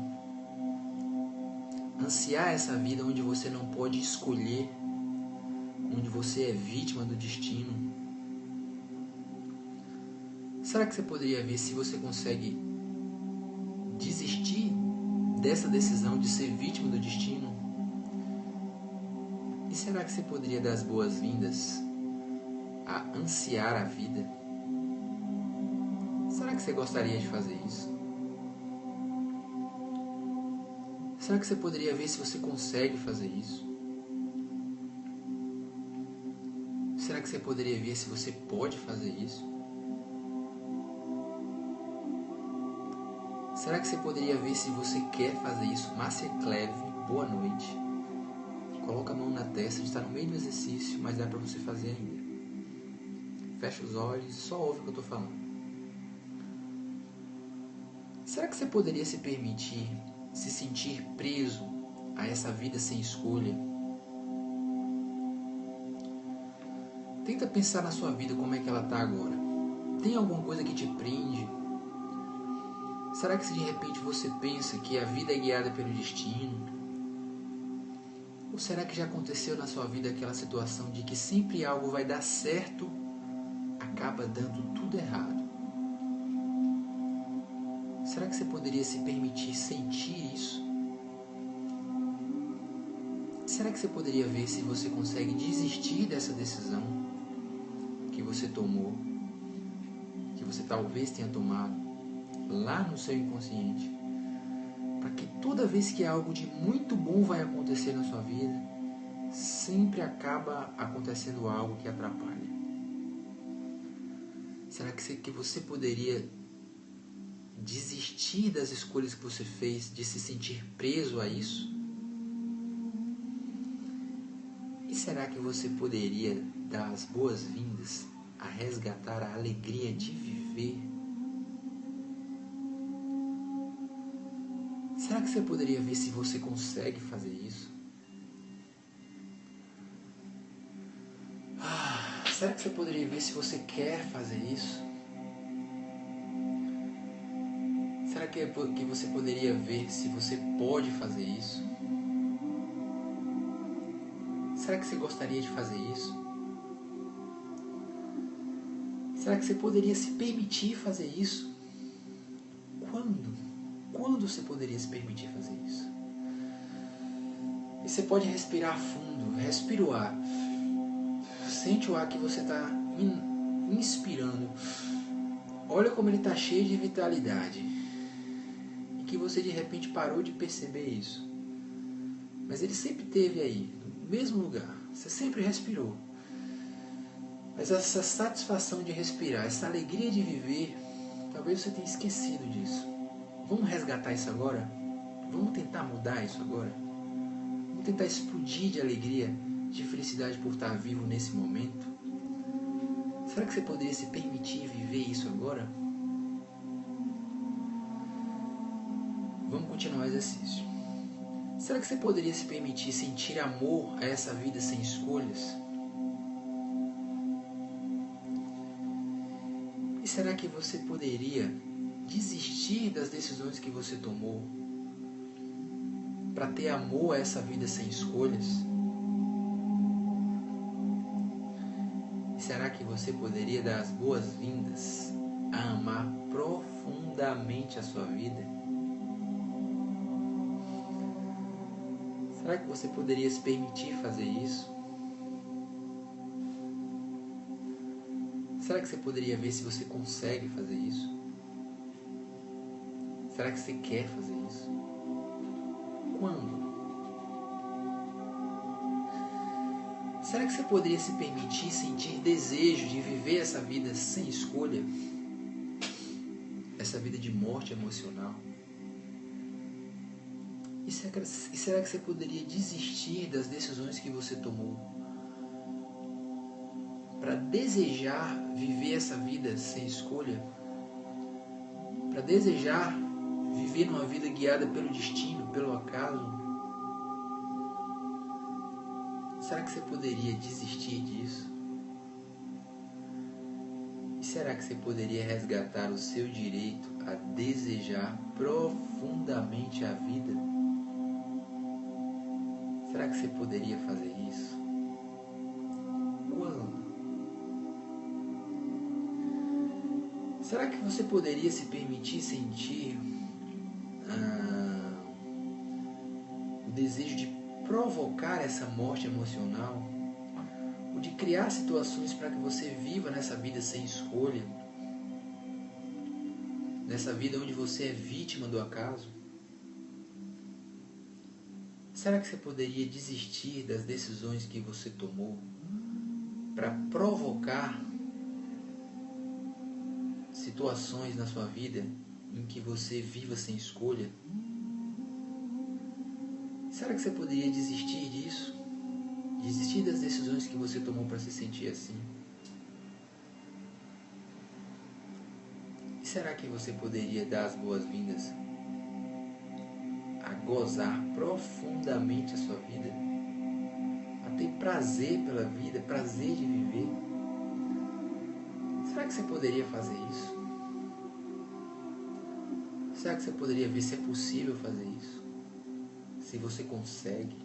Ansiar essa vida onde você não pode escolher, onde você é vítima do destino? Será que você poderia ver se você consegue desistir dessa decisão de ser vítima do destino? E será que você poderia dar as boas-vindas a ansiar a vida? Será que você gostaria de fazer isso? Será que você poderia ver se você consegue fazer isso? Será que você poderia ver se você pode fazer isso? Será que você poderia ver se você quer fazer isso? Márcia Cleve, boa noite. Coloca a mão na testa, a gente está no meio do exercício, mas dá para você fazer ainda. Fecha os olhos e só ouve o que eu estou falando. Será que você poderia se permitir se sentir preso a essa vida sem escolha? Tenta pensar na sua vida, como é que ela está agora. Tem alguma coisa que te prende? Será que se de repente você pensa que a vida é guiada pelo destino? Ou será que já aconteceu na sua vida aquela situação de que sempre algo vai dar certo, acaba dando tudo errado? Será que você poderia se permitir sentir isso? Será que você poderia ver se você consegue desistir dessa decisão que você tomou, que você talvez tenha tomado lá no seu inconsciente, para que toda vez que algo de muito bom vai acontecer na sua vida, sempre acaba acontecendo algo que atrapalha? Será que você poderia desistir das escolhas que você fez, de se sentir preso a isso? E será que você poderia dar as boas-vindas a resgatar a alegria de viver? Será que você poderia ver se você consegue fazer isso? Será que você poderia ver se você quer fazer isso? Será que você poderia ver se você pode fazer isso? Será que você gostaria de fazer isso? Será que você poderia se permitir fazer isso? Quando? Quando você poderia se permitir fazer isso? E você pode respirar fundo. Respira o ar. Sente o ar que você está inspirando. Olha como ele está cheio de vitalidade. E que você de repente parou de perceber isso. Mas ele sempre esteve aí, no mesmo lugar. Você sempre respirou. Mas essa satisfação de respirar, essa alegria de viver, talvez você tenha esquecido disso. Vamos resgatar isso agora? Vamos tentar mudar isso agora? Vamos tentar explodir de alegria, de felicidade por estar vivo nesse momento? Será que você poderia se permitir viver isso agora? Vamos continuar o exercício. Será que você poderia se permitir sentir amor a essa vida sem escolhas? E será que você poderia desistir das decisões que você tomou para ter amor a essa vida sem escolhas? E será que você poderia dar as boas-vindas a amar profundamente a sua vida? Será que você poderia se permitir fazer isso? Será que você poderia ver se você consegue fazer isso? Será que você quer fazer isso? Quando? Será que você poderia se permitir sentir desejo de viver essa vida sem escolha? Essa vida de morte emocional? E será que você poderia desistir das decisões que você tomou para desejar viver essa vida sem escolha? Para desejar viver numa vida guiada pelo destino, pelo acaso? Será que você poderia desistir disso? E será que você poderia resgatar o seu direito a desejar profundamente a vida? Será que você poderia fazer isso? Quando? Será que você poderia se permitir sentir o desejo de provocar essa morte emocional? Ou de criar situações para que você viva nessa vida sem escolha? Nessa vida onde você é vítima do acaso? Será que você poderia desistir das decisões que você tomou para provocar situações na sua vida em que você viva sem escolha, será que você poderia desistir disso? Desistir das decisões que você tomou para se sentir assim? E será que você poderia dar as boas-vindas a gozar profundamente a sua vida? A ter prazer pela vida, prazer de viver? Será que você poderia fazer isso? Será que você poderia ver se é possível fazer isso? Se você consegue?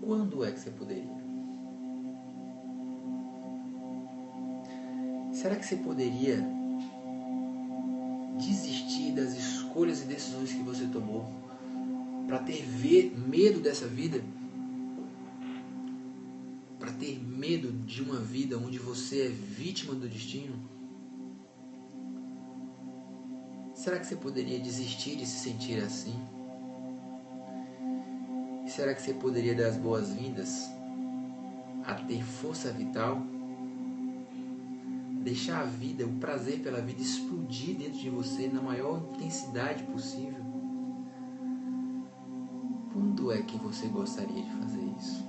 Quando é que você poderia? Será que você poderia desistir das escolhas e decisões que você tomou para ter medo dessa vida? Para ter medo de uma vida onde você é vítima do destino? Será que você poderia desistir de se sentir assim? E será que você poderia dar as boas-vindas a ter força vital? Deixar a vida, o prazer pela vida explodir dentro de você na maior intensidade possível? Quando é que você gostaria de fazer isso?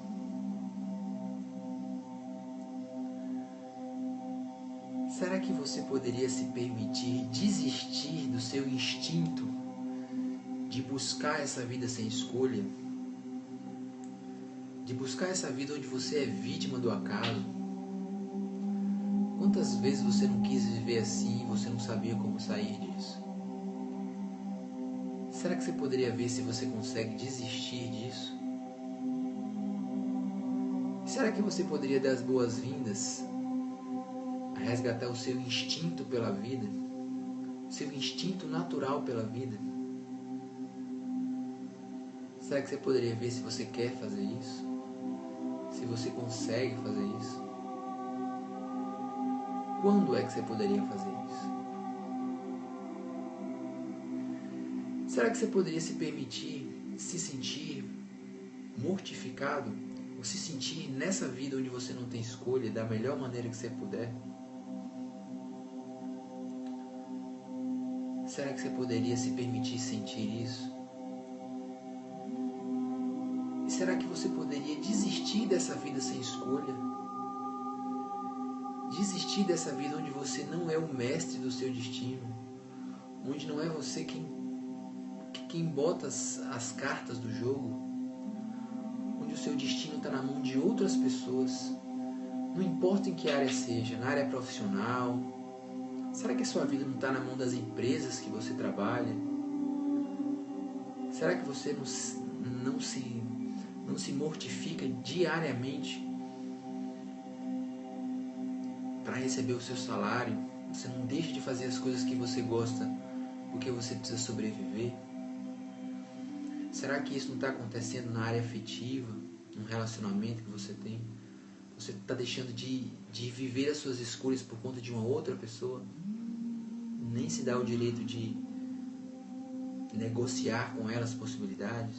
Será que você poderia se permitir desistir do seu instinto de buscar essa vida sem escolha? De buscar essa vida onde você é vítima do acaso? Quantas vezes você não quis viver assim e você não sabia como sair disso? Será que você poderia ver se você consegue desistir disso? Será que você poderia dar as boas-vindas a resgatar o seu instinto pela vida? O seu instinto natural pela vida? Será que você poderia ver se você quer fazer isso? Se você consegue fazer isso? Quando é que você poderia fazer isso? Será que você poderia se permitir se sentir mortificado? Ou se sentir nessa vida onde você não tem escolha da melhor maneira que você puder? Será que você poderia se permitir sentir isso? E será que você poderia desistir dessa vida sem escolha? Desistir dessa vida onde você não é o mestre do seu destino, onde não é você quem bota as cartas do jogo, onde o seu destino está na mão de outras pessoas, não importa em que área seja, na área profissional. Será que a sua vida não está na mão das empresas que você trabalha? Será que você não se mortifica diariamente para receber o seu salário? Você não deixa de fazer as coisas que você gosta porque você precisa sobreviver? Será que isso não está acontecendo na área afetiva, num relacionamento que você tem? Você está deixando de viver as suas escolhas por conta de uma outra pessoa? Nem se dá o direito de negociar com ela as possibilidades?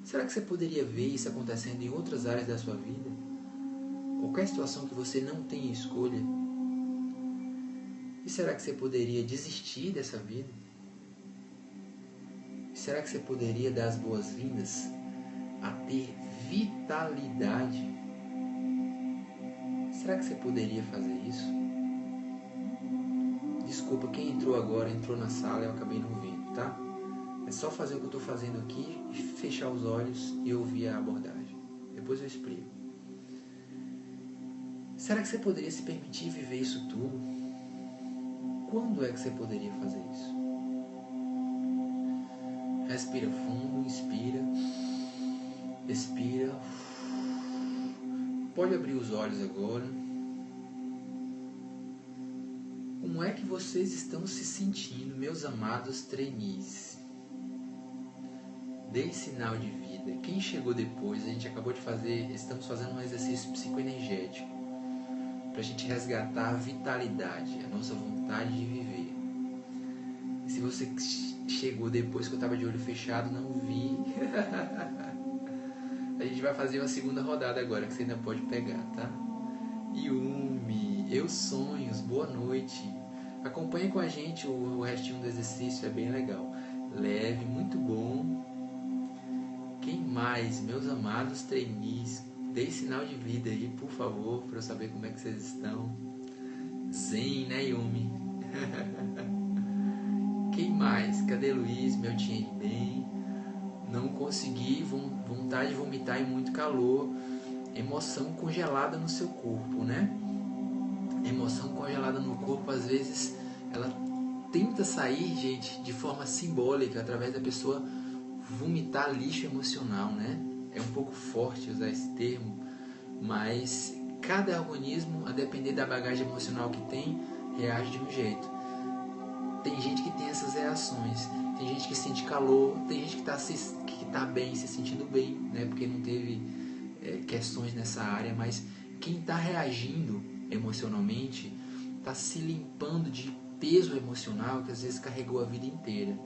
Será que você poderia ver isso acontecendo em outras áreas da sua vida? Qualquer situação que você não tenha escolha? E será que você poderia desistir dessa vida? E será que você poderia dar as boas-vindas a ter vitalidade? Será que você poderia fazer isso? Desculpa, quem entrou agora, entrou na sala e eu acabei não vendo, tá? É só fazer o que eu estou fazendo aqui, fechar os olhos e ouvir a abordagem. Depois eu explico. Será que você poderia se permitir viver isso tudo? Quando é que você poderia fazer isso? Respira fundo, inspira, expira. Pode abrir os olhos agora. Como é que vocês estão se sentindo, meus amados trainees? Dê sinal de vida. Quem chegou depois, a gente acabou de fazer, estamos fazendo um exercício psicoenergético para a gente resgatar a vitalidade, a nossa vontade de viver. E se você chegou depois que eu estava de olho fechado, não vi. A gente vai fazer uma segunda rodada agora, que você ainda pode pegar, tá? Yumi, eu sonhos, boa noite. Acompanhe com a gente o restinho do exercício, é bem legal. Leve, muito bom. Quem mais? Meus amados trainees, dê sinal de vida aí, por favor, para eu saber como é que vocês estão. Zen, né, Yumi? Quem mais? Cadê Luiz? Meu tinha bem. Não consegui, vontade de vomitar e muito calor. Emoção congelada no seu corpo, né? Emoção congelada no corpo, às vezes, ela tenta sair, gente, de forma simbólica, através da pessoa vomitar lixo emocional, né? É um pouco forte usar esse termo, mas cada organismo, a depender da bagagem emocional que tem, reage de um jeito. Tem gente que tem essas reações, tem gente que sente calor, tem gente que tá bem, se sentindo bem, né? Porque não teve questões nessa área, mas quem está reagindo emocionalmente está se limpando de peso emocional que às vezes carregou a vida inteira.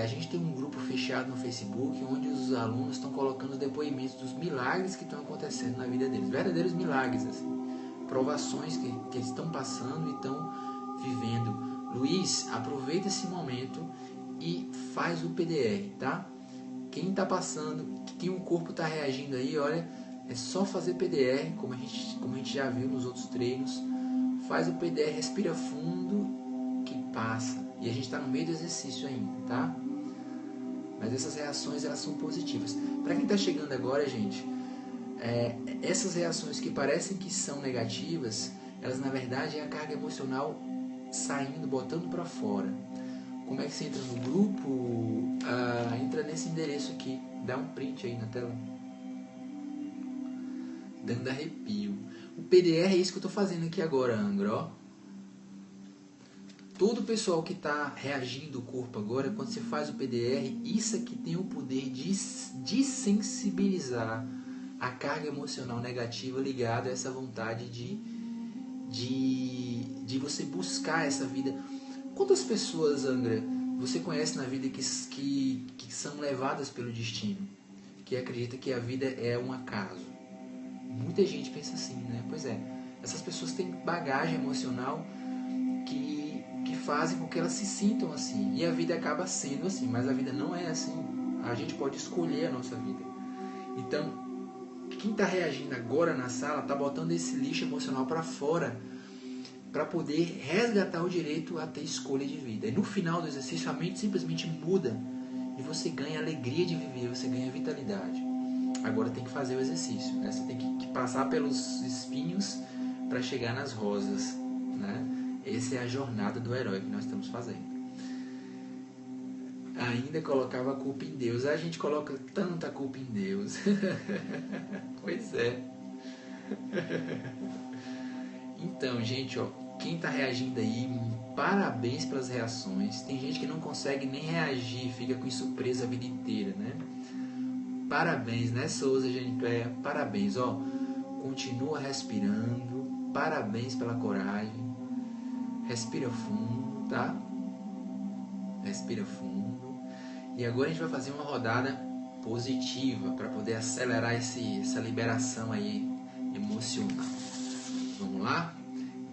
A gente tem um grupo fechado no Facebook onde os alunos estão colocando depoimentos dos milagres que estão acontecendo na vida deles, verdadeiros milagres, assim, provações que eles estão passando e estão vivendo. Luiz, aproveita esse momento e faz o PDR, tá? Quem está passando, quem o corpo está reagindo aí, olha, é só fazer PDR, como a gente já viu nos outros treinos. Faz o PDR, respira fundo, que passa. E a gente está no meio do exercício ainda, tá? Mas essas reações, elas são positivas. Para quem está chegando agora, gente, essas reações que parecem que são negativas, elas na verdade é a carga emocional saindo, botando para fora. Como é que você entra no grupo? Entra nesse endereço aqui. Dá um print aí na tela. Dando arrepio. O PDR é isso que eu estou fazendo aqui agora, Angra. Ó. Todo o pessoal que está reagindo o corpo agora, quando você faz o PDR, isso aqui tem o poder de desensibilizar a carga emocional negativa ligada a essa vontade de você buscar essa vida. Quantas pessoas, Angra, você conhece na vida que são levadas pelo destino? Que acredita que a vida é um acaso? Muita gente pensa assim, né? Pois é, essas pessoas têm bagagem emocional que fazem com que elas se sintam assim. E a vida acaba sendo assim, mas a vida não é assim. A gente pode escolher a nossa vida. Então, quem está reagindo agora na sala está botando esse lixo emocional para fora, para poder resgatar o direito a ter escolha de vida. E no final do exercício a mente simplesmente muda e você ganha alegria de viver, você ganha vitalidade. Agora tem que fazer o exercício, né? Você tem que passar pelos espinhos para chegar nas rosas, né? Essa é a jornada do herói que nós estamos fazendo. Ainda colocava a culpa em Deus. A gente coloca tanta culpa em Deus. Pois é. Então, gente, ó, quem está reagindo aí, parabéns pelas reações. Tem gente que não consegue nem reagir, fica com surpresa a vida inteira, né? Parabéns, né, Souza, Genicléia? Parabéns, ó. Continua respirando. Parabéns pela coragem. Respira fundo, tá? Respira fundo. E agora a gente vai fazer uma rodada positiva para poder acelerar essa liberação aí emocional. Vamos lá?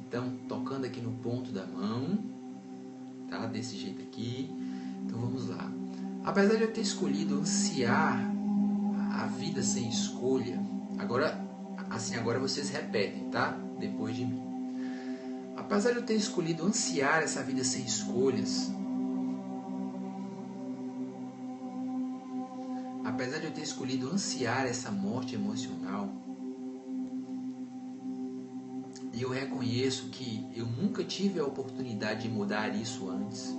Então, tocando aqui no ponto da mão, tá? Desse jeito aqui. Então vamos lá. Apesar de eu ter escolhido ansiar a vida sem escolha, agora vocês repetem, tá? Depois de mim. Apesar de eu ter escolhido ansiar essa vida sem escolhas, apesar de eu ter escolhido ansiar essa morte emocional, e eu reconheço que eu nunca tive a oportunidade de mudar isso antes,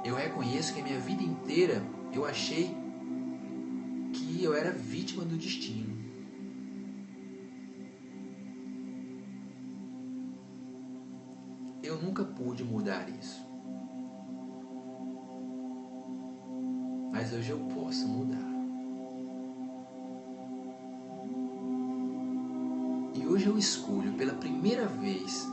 eu reconheço que a minha vida inteira eu achei que eu era vítima do destino. Eu nunca pude mudar isso. Mas hoje eu posso mudar. E hoje eu escolho pela primeira vez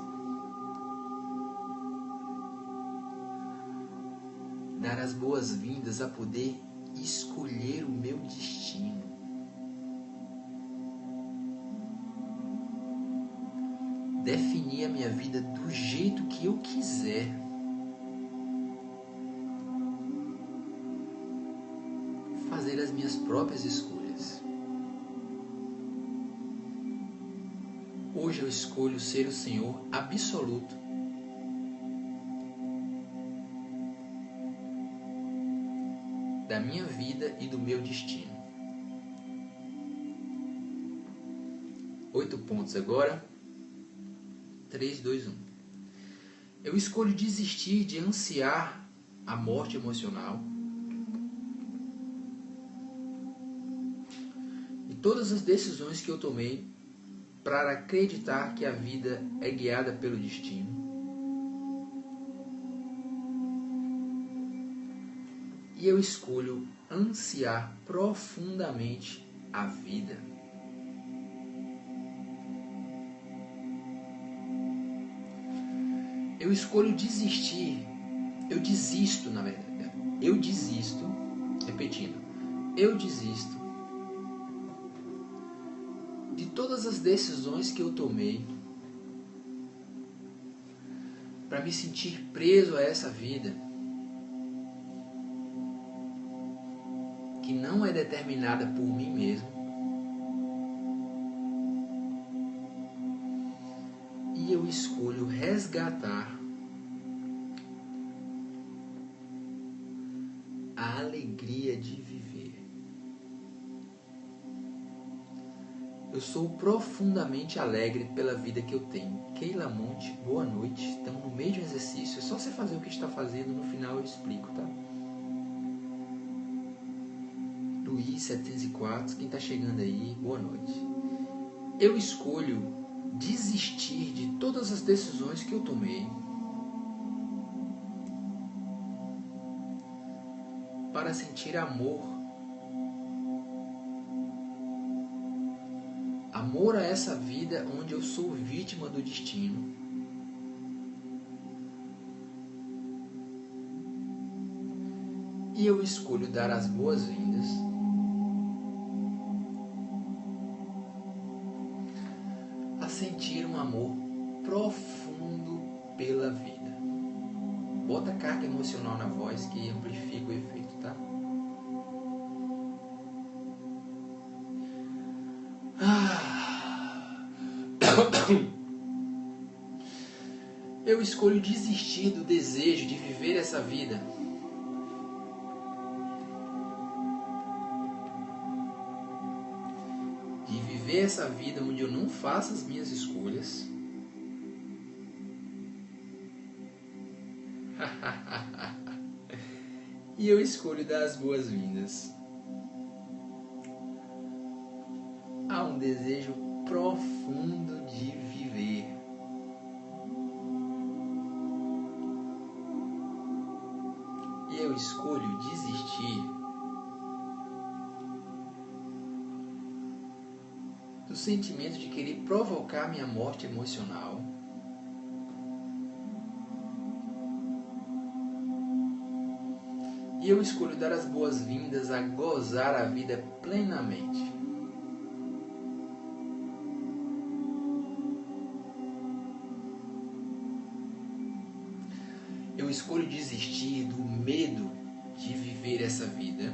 dar as boas-vindas a poder escolher o meu destino. definir a minha vida do jeito que eu quiser. Fazer as minhas próprias escolhas. Hoje eu escolho ser o Senhor absoluto da minha vida e do meu destino. 8 pontos agora. 3, 2, 1. Eu escolho desistir de ansiar a morte emocional. E todas as decisões que eu tomei para acreditar que a vida é guiada pelo destino. E eu escolho ansiar profundamente a vida. Eu escolho desistir. Eu desisto, na verdade. Eu desisto. Repetindo. Eu desisto de todas as decisões que eu tomei para me sentir preso a essa vida que não é determinada por mim mesmo, e eu escolho resgatar a alegria de viver. Eu sou profundamente alegre pela vida que eu tenho. Keila Monte, boa noite. Estamos no meio de um exercício. É só você fazer o que está fazendo. No final eu explico, tá? Luiz 704, quem está chegando aí, boa noite. Eu escolho desistir de todas as decisões que eu tomei para sentir amor. Amor a essa vida onde eu sou vítima do destino. E eu escolho dar as boas-vindas a sentir um amor profundo pela vida. Bota carga emocional na voz que amplifica o efeito, tá? Eu escolho desistir do desejo de viver essa vida onde eu não faço as minhas escolhas. E eu escolho dar as boas-vindas a um desejo profundo de viver. E eu escolho desistir do sentimento de querer provocar minha morte emocional e eu escolho dar as boas-vindas a gozar a vida plenamente. Eu escolho desistir do medo de viver essa vida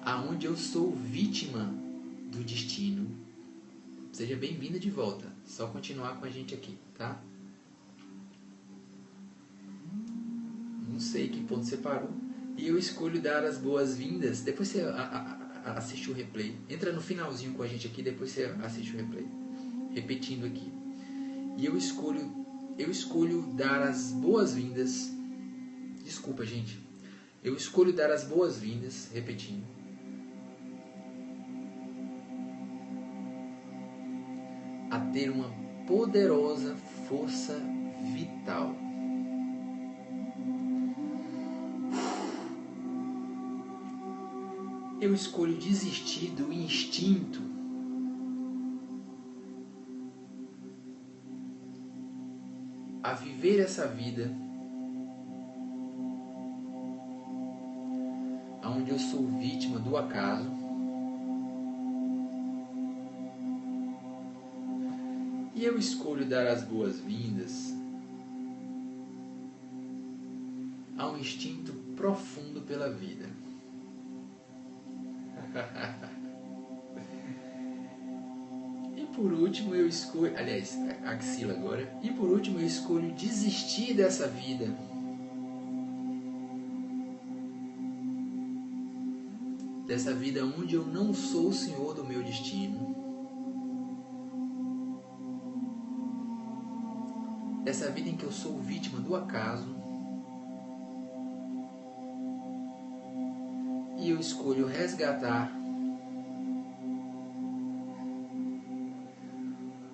aonde eu sou vítima do destino. Seja bem-vinda de volta. Só continuar com a gente aqui, tá? Não sei que ponto você parou. E eu escolho dar as boas-vindas. Depois você assiste o replay. Entra no finalzinho com a gente aqui, depois você assiste o replay. Repetindo aqui. E eu escolho dar as boas-vindas. Desculpa, gente. Eu escolho dar as boas-vindas, repetindo, a ter uma poderosa força vital. Eu escolho desistir do instinto a viver essa vida onde eu sou vítima do acaso, e eu escolho dar as boas-vindas a um instinto profundo pela vida. E por último eu escolho, aliás, axila agora, e por último eu escolho desistir dessa vida. Dessa vida onde eu não sou o senhor do meu destino. Dessa vida em que eu sou vítima do acaso. E eu escolho resgatar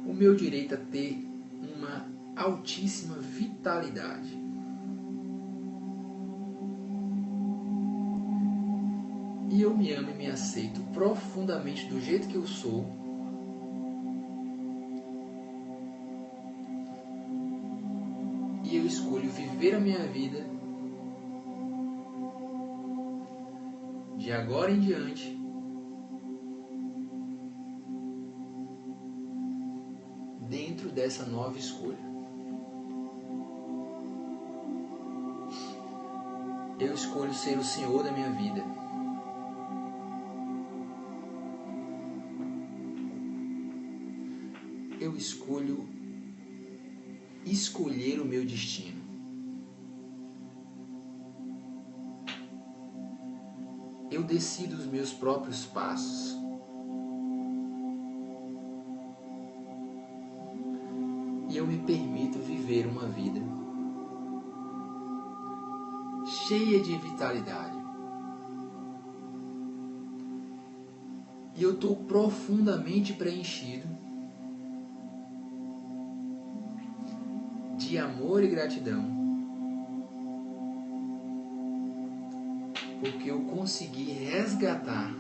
o meu direito a ter uma altíssima vitalidade. E eu me amo e me aceito profundamente do jeito que eu sou. E eu escolho viver a minha vida de agora em diante dentro dessa nova escolha. Eu escolho ser o senhor da minha vida. Eu escolho escolher o meu destino. Eu decido os meus próprios passos. E eu me permito viver uma vida cheia de vitalidade. E eu estou profundamente preenchido de amor e gratidão, porque eu consegui resgatar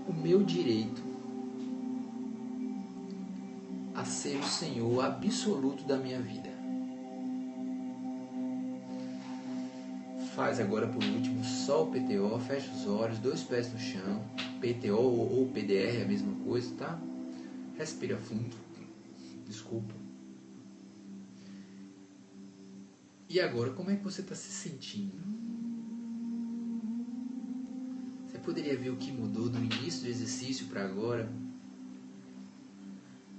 o meu direito a ser o Senhor absoluto da minha vida. Faz agora por último só o PTO, fecha os olhos, 2 pés no chão. PTO ou PDR é a mesma coisa, tá? Respira fundo. Desculpa. E agora, como é que você está se sentindo? Você poderia ver o que mudou do início do exercício para agora?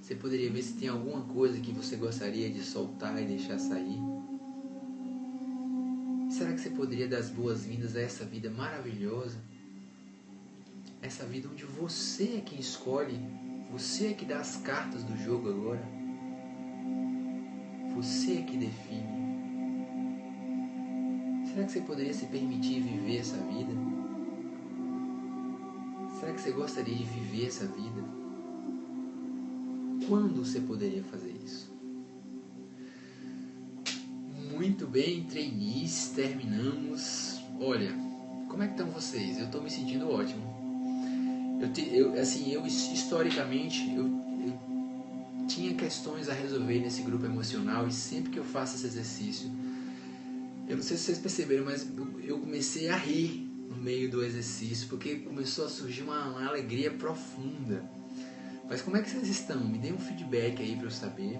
Você poderia ver se tem alguma coisa que você gostaria de soltar e deixar sair? Será que você poderia dar as boas-vindas a essa vida maravilhosa? Essa vida onde você é quem escolhe, você é que dá as cartas do jogo agora. Você é que define. Será que você poderia se permitir viver essa vida? Será que você gostaria de viver essa vida? Quando você poderia fazer isso? Muito bem, trainees, terminamos. Olha, como é que estão vocês? Eu estou me sentindo ótimo. Historicamente, eu tinha questões a resolver nesse grupo emocional, e sempre que eu faço esse exercício, eu não sei se vocês perceberam, mas eu comecei a rir no meio do exercício, porque começou a surgir uma alegria profunda. Mas como é que vocês estão? Me deem um feedback aí para eu saber.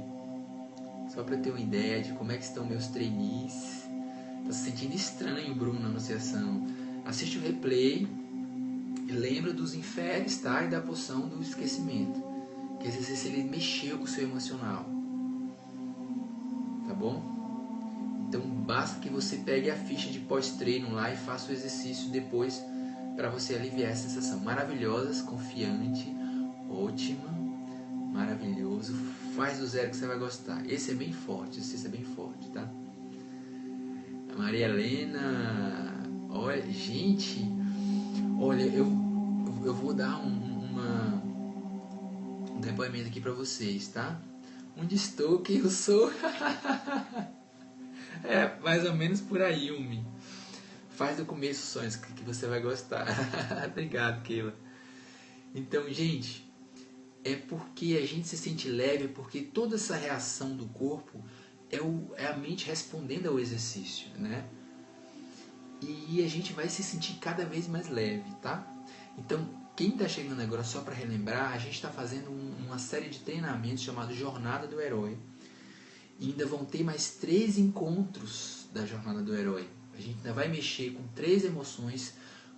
Só para eu ter uma ideia de como é que estão meus trainees. Tá se sentindo estranho, Bruno, na anunciação. Assiste o replay e lembra dos inferes, tá? E da poção do esquecimento. Que esse exercício ele mexeu com o seu emocional. Tá bom? Então basta que você pegue a ficha de pós-treino lá e faça o exercício depois para você aliviar essa sensação. Maravilhosas, confiante, ótima, maravilhoso. Faz do zero que você vai gostar. Esse é bem forte, esse é bem forte, tá? A Maria Helena, olha, gente, olha, eu vou dar um depoimento aqui pra vocês, tá? Onde estou, quem eu sou? É, mais ou menos por aí, Umi. Faz do começo sonhos que você vai gostar. Obrigado, Keila. Então, gente, é porque a gente se sente leve, porque toda essa reação do corpo é a mente respondendo ao exercício, né? e a gente vai se sentir cada vez mais leve, tá? Então, quem está chegando agora, só para relembrar, a gente está fazendo uma série de treinamentos chamado Jornada do Herói. E ainda vão ter mais 3 encontros da Jornada do Herói. A gente ainda vai mexer com 3 emoções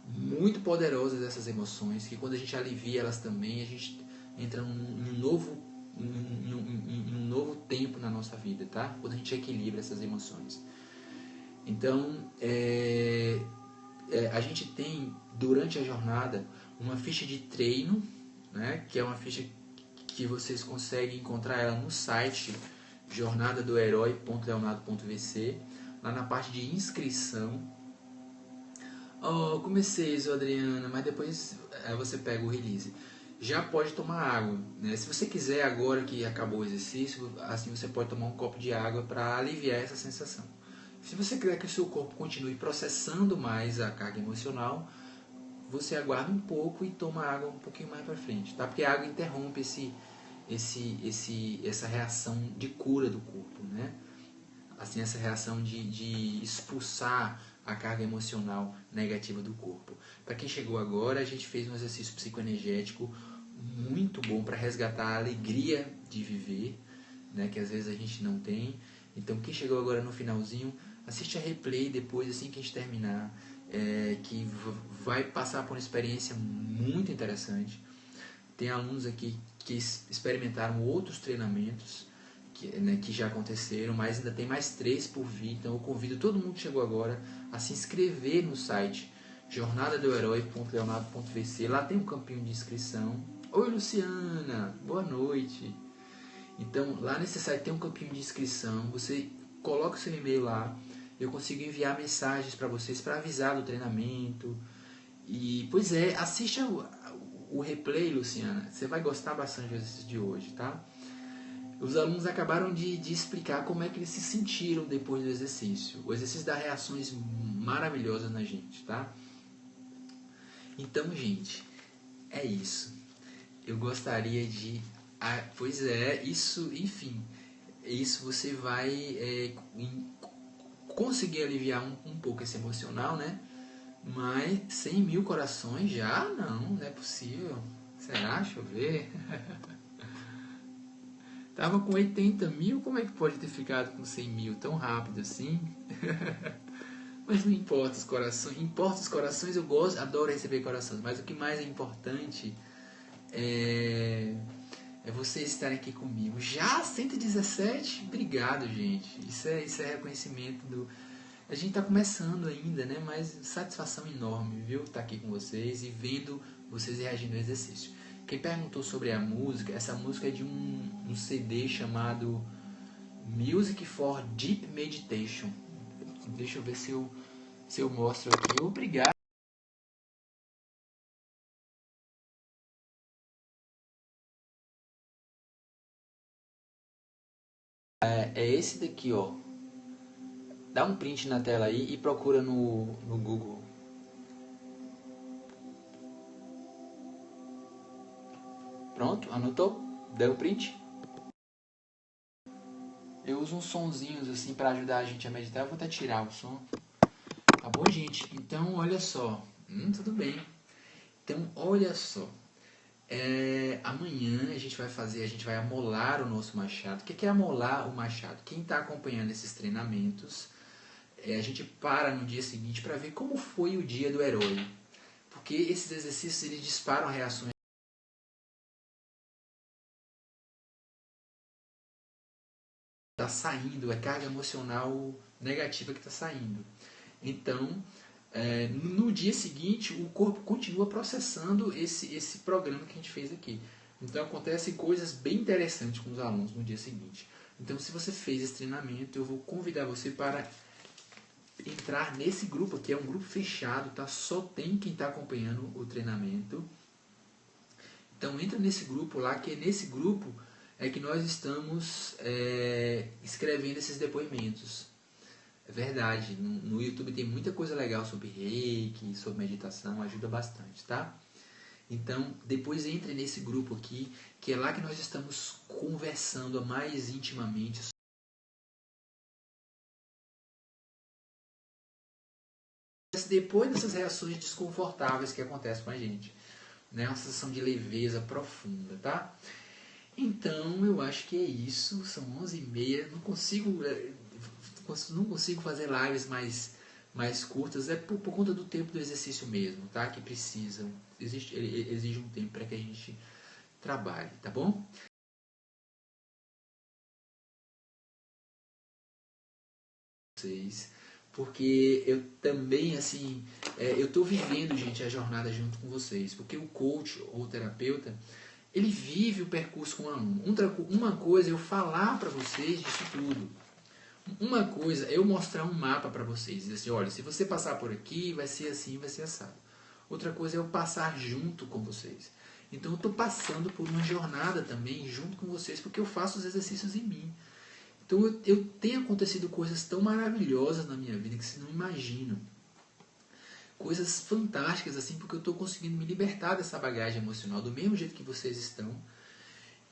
muito poderosas, essas emoções, que quando a gente alivia elas também, a gente entra num novo tempo na nossa vida, tá? Quando a gente equilibra essas emoções. Então, a gente tem, durante a jornada, uma ficha de treino, né? Que é uma ficha que vocês conseguem encontrar ela no site jornadadoherói.leonardo.vc, lá na parte de inscrição. Oh, comecei, Adriana, mas depois você pega o release. Já pode tomar água, né? Se você quiser, agora que acabou o exercício, assim você pode tomar um copo de água para aliviar essa sensação. Se você quer que o seu corpo continue processando mais a carga emocional, você aguarda um pouco e toma água um pouquinho mais para frente, tá? Porque a água interrompe essa reação de cura do corpo, né? Assim, essa reação de expulsar a carga emocional negativa do corpo. Para quem chegou agora, a gente fez um exercício psicoenergético muito bom para resgatar a alegria de viver, né, que às vezes a gente não tem. Então, quem chegou agora no finalzinho, assiste a replay depois, assim que a gente terminar, que vai passar por uma experiência muito interessante. Tem alunos aqui que experimentaram outros treinamentos que já aconteceram, mas ainda tem mais 3 por vir. Então eu convido todo mundo que chegou agora a se inscrever no site jornadadoherói.leonardo.vc. Lá tem um campinho de inscrição. Oi, Luciana, boa noite. Então lá nesse site tem um campinho de inscrição. Você coloca o seu e-mail lá. Eu consigo enviar mensagens para vocês para avisar do treinamento. E pois assista o replay, Luciana. Você vai gostar bastante do exercício de hoje, tá? Os alunos acabaram de explicar como é que eles se sentiram depois do exercício. O exercício dá reações maravilhosas na gente, tá? Então, gente, é isso. Eu gostaria de... pois isso, enfim, isso você vai conseguir aliviar um pouco esse emocional, né? Mas 100 mil corações já? Não é possível. Será? Deixa eu ver. Tava com 80 mil, como é que pode ter ficado com 100 mil tão rápido assim? Mas não importa os corações. Importa os corações, eu gosto, adoro receber corações. Mas o que mais é importante é vocês estarem aqui comigo. Já 117? Obrigado, gente. Isso é reconhecimento do... A gente está começando ainda, né? Mas satisfação enorme, viu? Estar aqui com vocês e vendo vocês reagindo ao exercício. Quem perguntou sobre a música, essa música é de um CD chamado Music for Deep Meditation. Deixa eu ver se eu mostro aqui. Obrigado. É esse daqui, ó. Dá um print na tela aí e procura no Google. Pronto, anotou? Deu o print? Eu uso uns sonzinhos assim para ajudar a gente a meditar. Eu vou até tirar o som. Tá bom, gente? Então, olha só. Tudo bem. Então, olha só. Amanhã a gente vai amolar o nosso machado. O que é amolar o machado? Quem está acompanhando esses treinamentos, a gente para no dia seguinte para ver como foi o dia do herói. Porque esses exercícios eles disparam reações. Está saindo, é carga emocional negativa que está saindo. Então, no dia seguinte, o corpo continua processando esse programa que a gente fez aqui. Então, acontecem coisas bem interessantes com os alunos no dia seguinte. Então, se você fez esse treinamento, eu vou convidar você para entrar nesse grupo aqui. É um grupo fechado, tá? Só tem quem está acompanhando o treinamento. Então, entra nesse grupo lá, que é nesse grupo é que nós estamos escrevendo esses depoimentos. É verdade, no YouTube tem muita coisa legal sobre reiki, sobre meditação, ajuda bastante, tá? Então, depois entre nesse grupo aqui, que é lá que nós estamos conversando mais intimamente depois dessas reações desconfortáveis que acontecem com a gente, né? Uma sensação de leveza profunda, tá? Então, eu acho que é isso. São 11h30. Não consigo fazer lives mais curtas. É por conta do tempo do exercício mesmo, tá? Que precisa. Exige um tempo para que a gente trabalhe, tá bom? Porque eu também, assim, eu estou vivendo, gente, a jornada junto com vocês. Porque o coach ou o terapeuta, ele vive o percurso com um aluno. Uma coisa é eu falar para vocês disso tudo. Uma coisa é eu mostrar um mapa para vocês. Dizer assim, olha, se você passar por aqui, vai ser assim, vai ser assado. Outra coisa é eu passar junto com vocês. Então eu estou passando por uma jornada também junto com vocês, porque eu faço os exercícios em mim. Então eu tenho acontecido coisas tão maravilhosas na minha vida que vocês não imaginam. Coisas fantásticas, assim, porque eu estou conseguindo me libertar dessa bagagem emocional do mesmo jeito que vocês estão.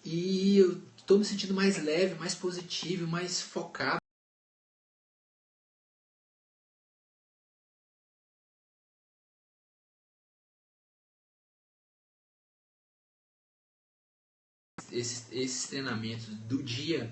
E eu estou me sentindo mais leve, mais positivo, mais focado. Esses treinamentos do dia,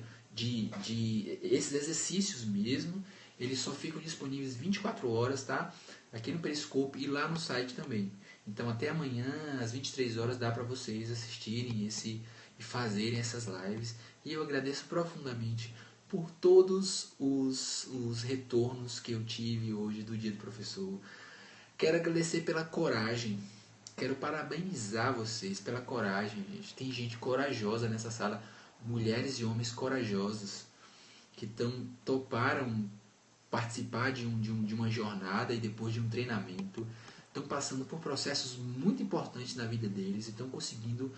esses exercícios mesmo, eles só ficam disponíveis 24 horas, tá? Aqui no Periscope e lá no site também. Então até amanhã, às 23 horas, dá para vocês assistirem e fazerem essas lives. E eu agradeço profundamente por todos os retornos que eu tive hoje do Dia do Professor. Quero agradecer pela coragem. Quero parabenizar vocês pela coragem, gente. Tem gente corajosa nessa sala, mulheres e homens corajosos que toparam participar de uma jornada e depois de um treinamento, estão passando por processos muito importantes na vida deles e estão conseguindo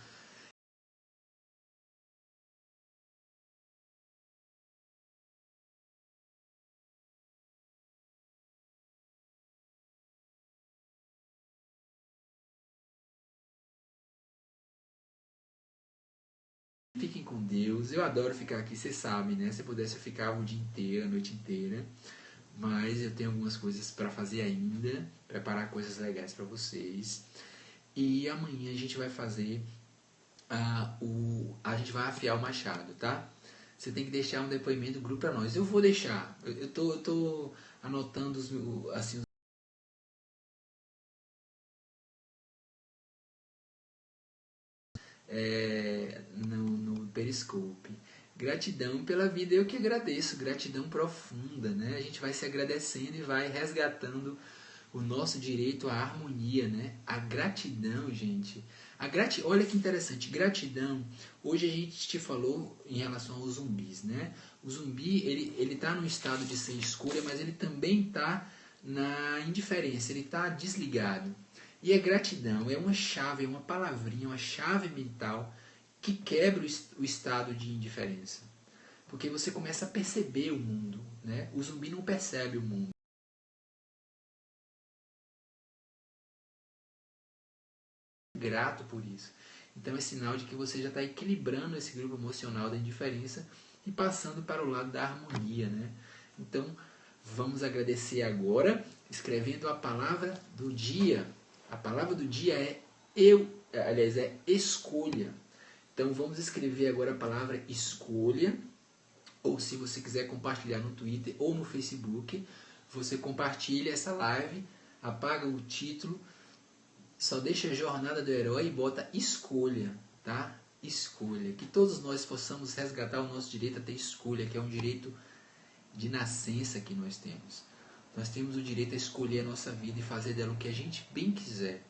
Fiquem com Deus. Eu adoro ficar aqui, vocês sabem, né? Se eu pudesse, eu ficava o dia inteiro, a noite inteira. Mas eu tenho algumas coisas para fazer ainda, preparar coisas legais para vocês. E amanhã a gente vai fazer a gente vai afiar o machado, tá? Você tem que deixar um depoimento do grupo para nós. Eu vou deixar. Eu tô anotando assim, no Periscope. Gratidão pela vida, eu que agradeço, gratidão profunda, né? A gente vai se agradecendo e vai resgatando o nosso direito à harmonia, né? A gratidão, gente. Olha que interessante, gratidão. Hoje a gente te falou em relação aos zumbis, né? O zumbi, ele tá no estado de sem escolha, mas ele também tá na indiferença, ele tá desligado. E a gratidão é uma chave, é uma palavrinha, uma chave mental que quebra o estado de indiferença. Porque você começa a perceber o mundo, né? O zumbi não percebe o mundo. Grato por isso. Então é sinal de que você já está equilibrando esse grupo emocional da indiferença e passando para o lado da harmonia, né? Então vamos agradecer agora, escrevendo a palavra do dia. A palavra do dia é é escolha. Então vamos escrever agora a palavra escolha, ou se você quiser compartilhar no Twitter ou no Facebook, você compartilha essa live, apaga o título, só deixa a jornada do herói e bota escolha, tá? Escolha. Que todos nós possamos resgatar o nosso direito a ter escolha, que é um direito de nascença que nós temos. Nós temos o direito a escolher a nossa vida e fazer dela o que a gente bem quiser.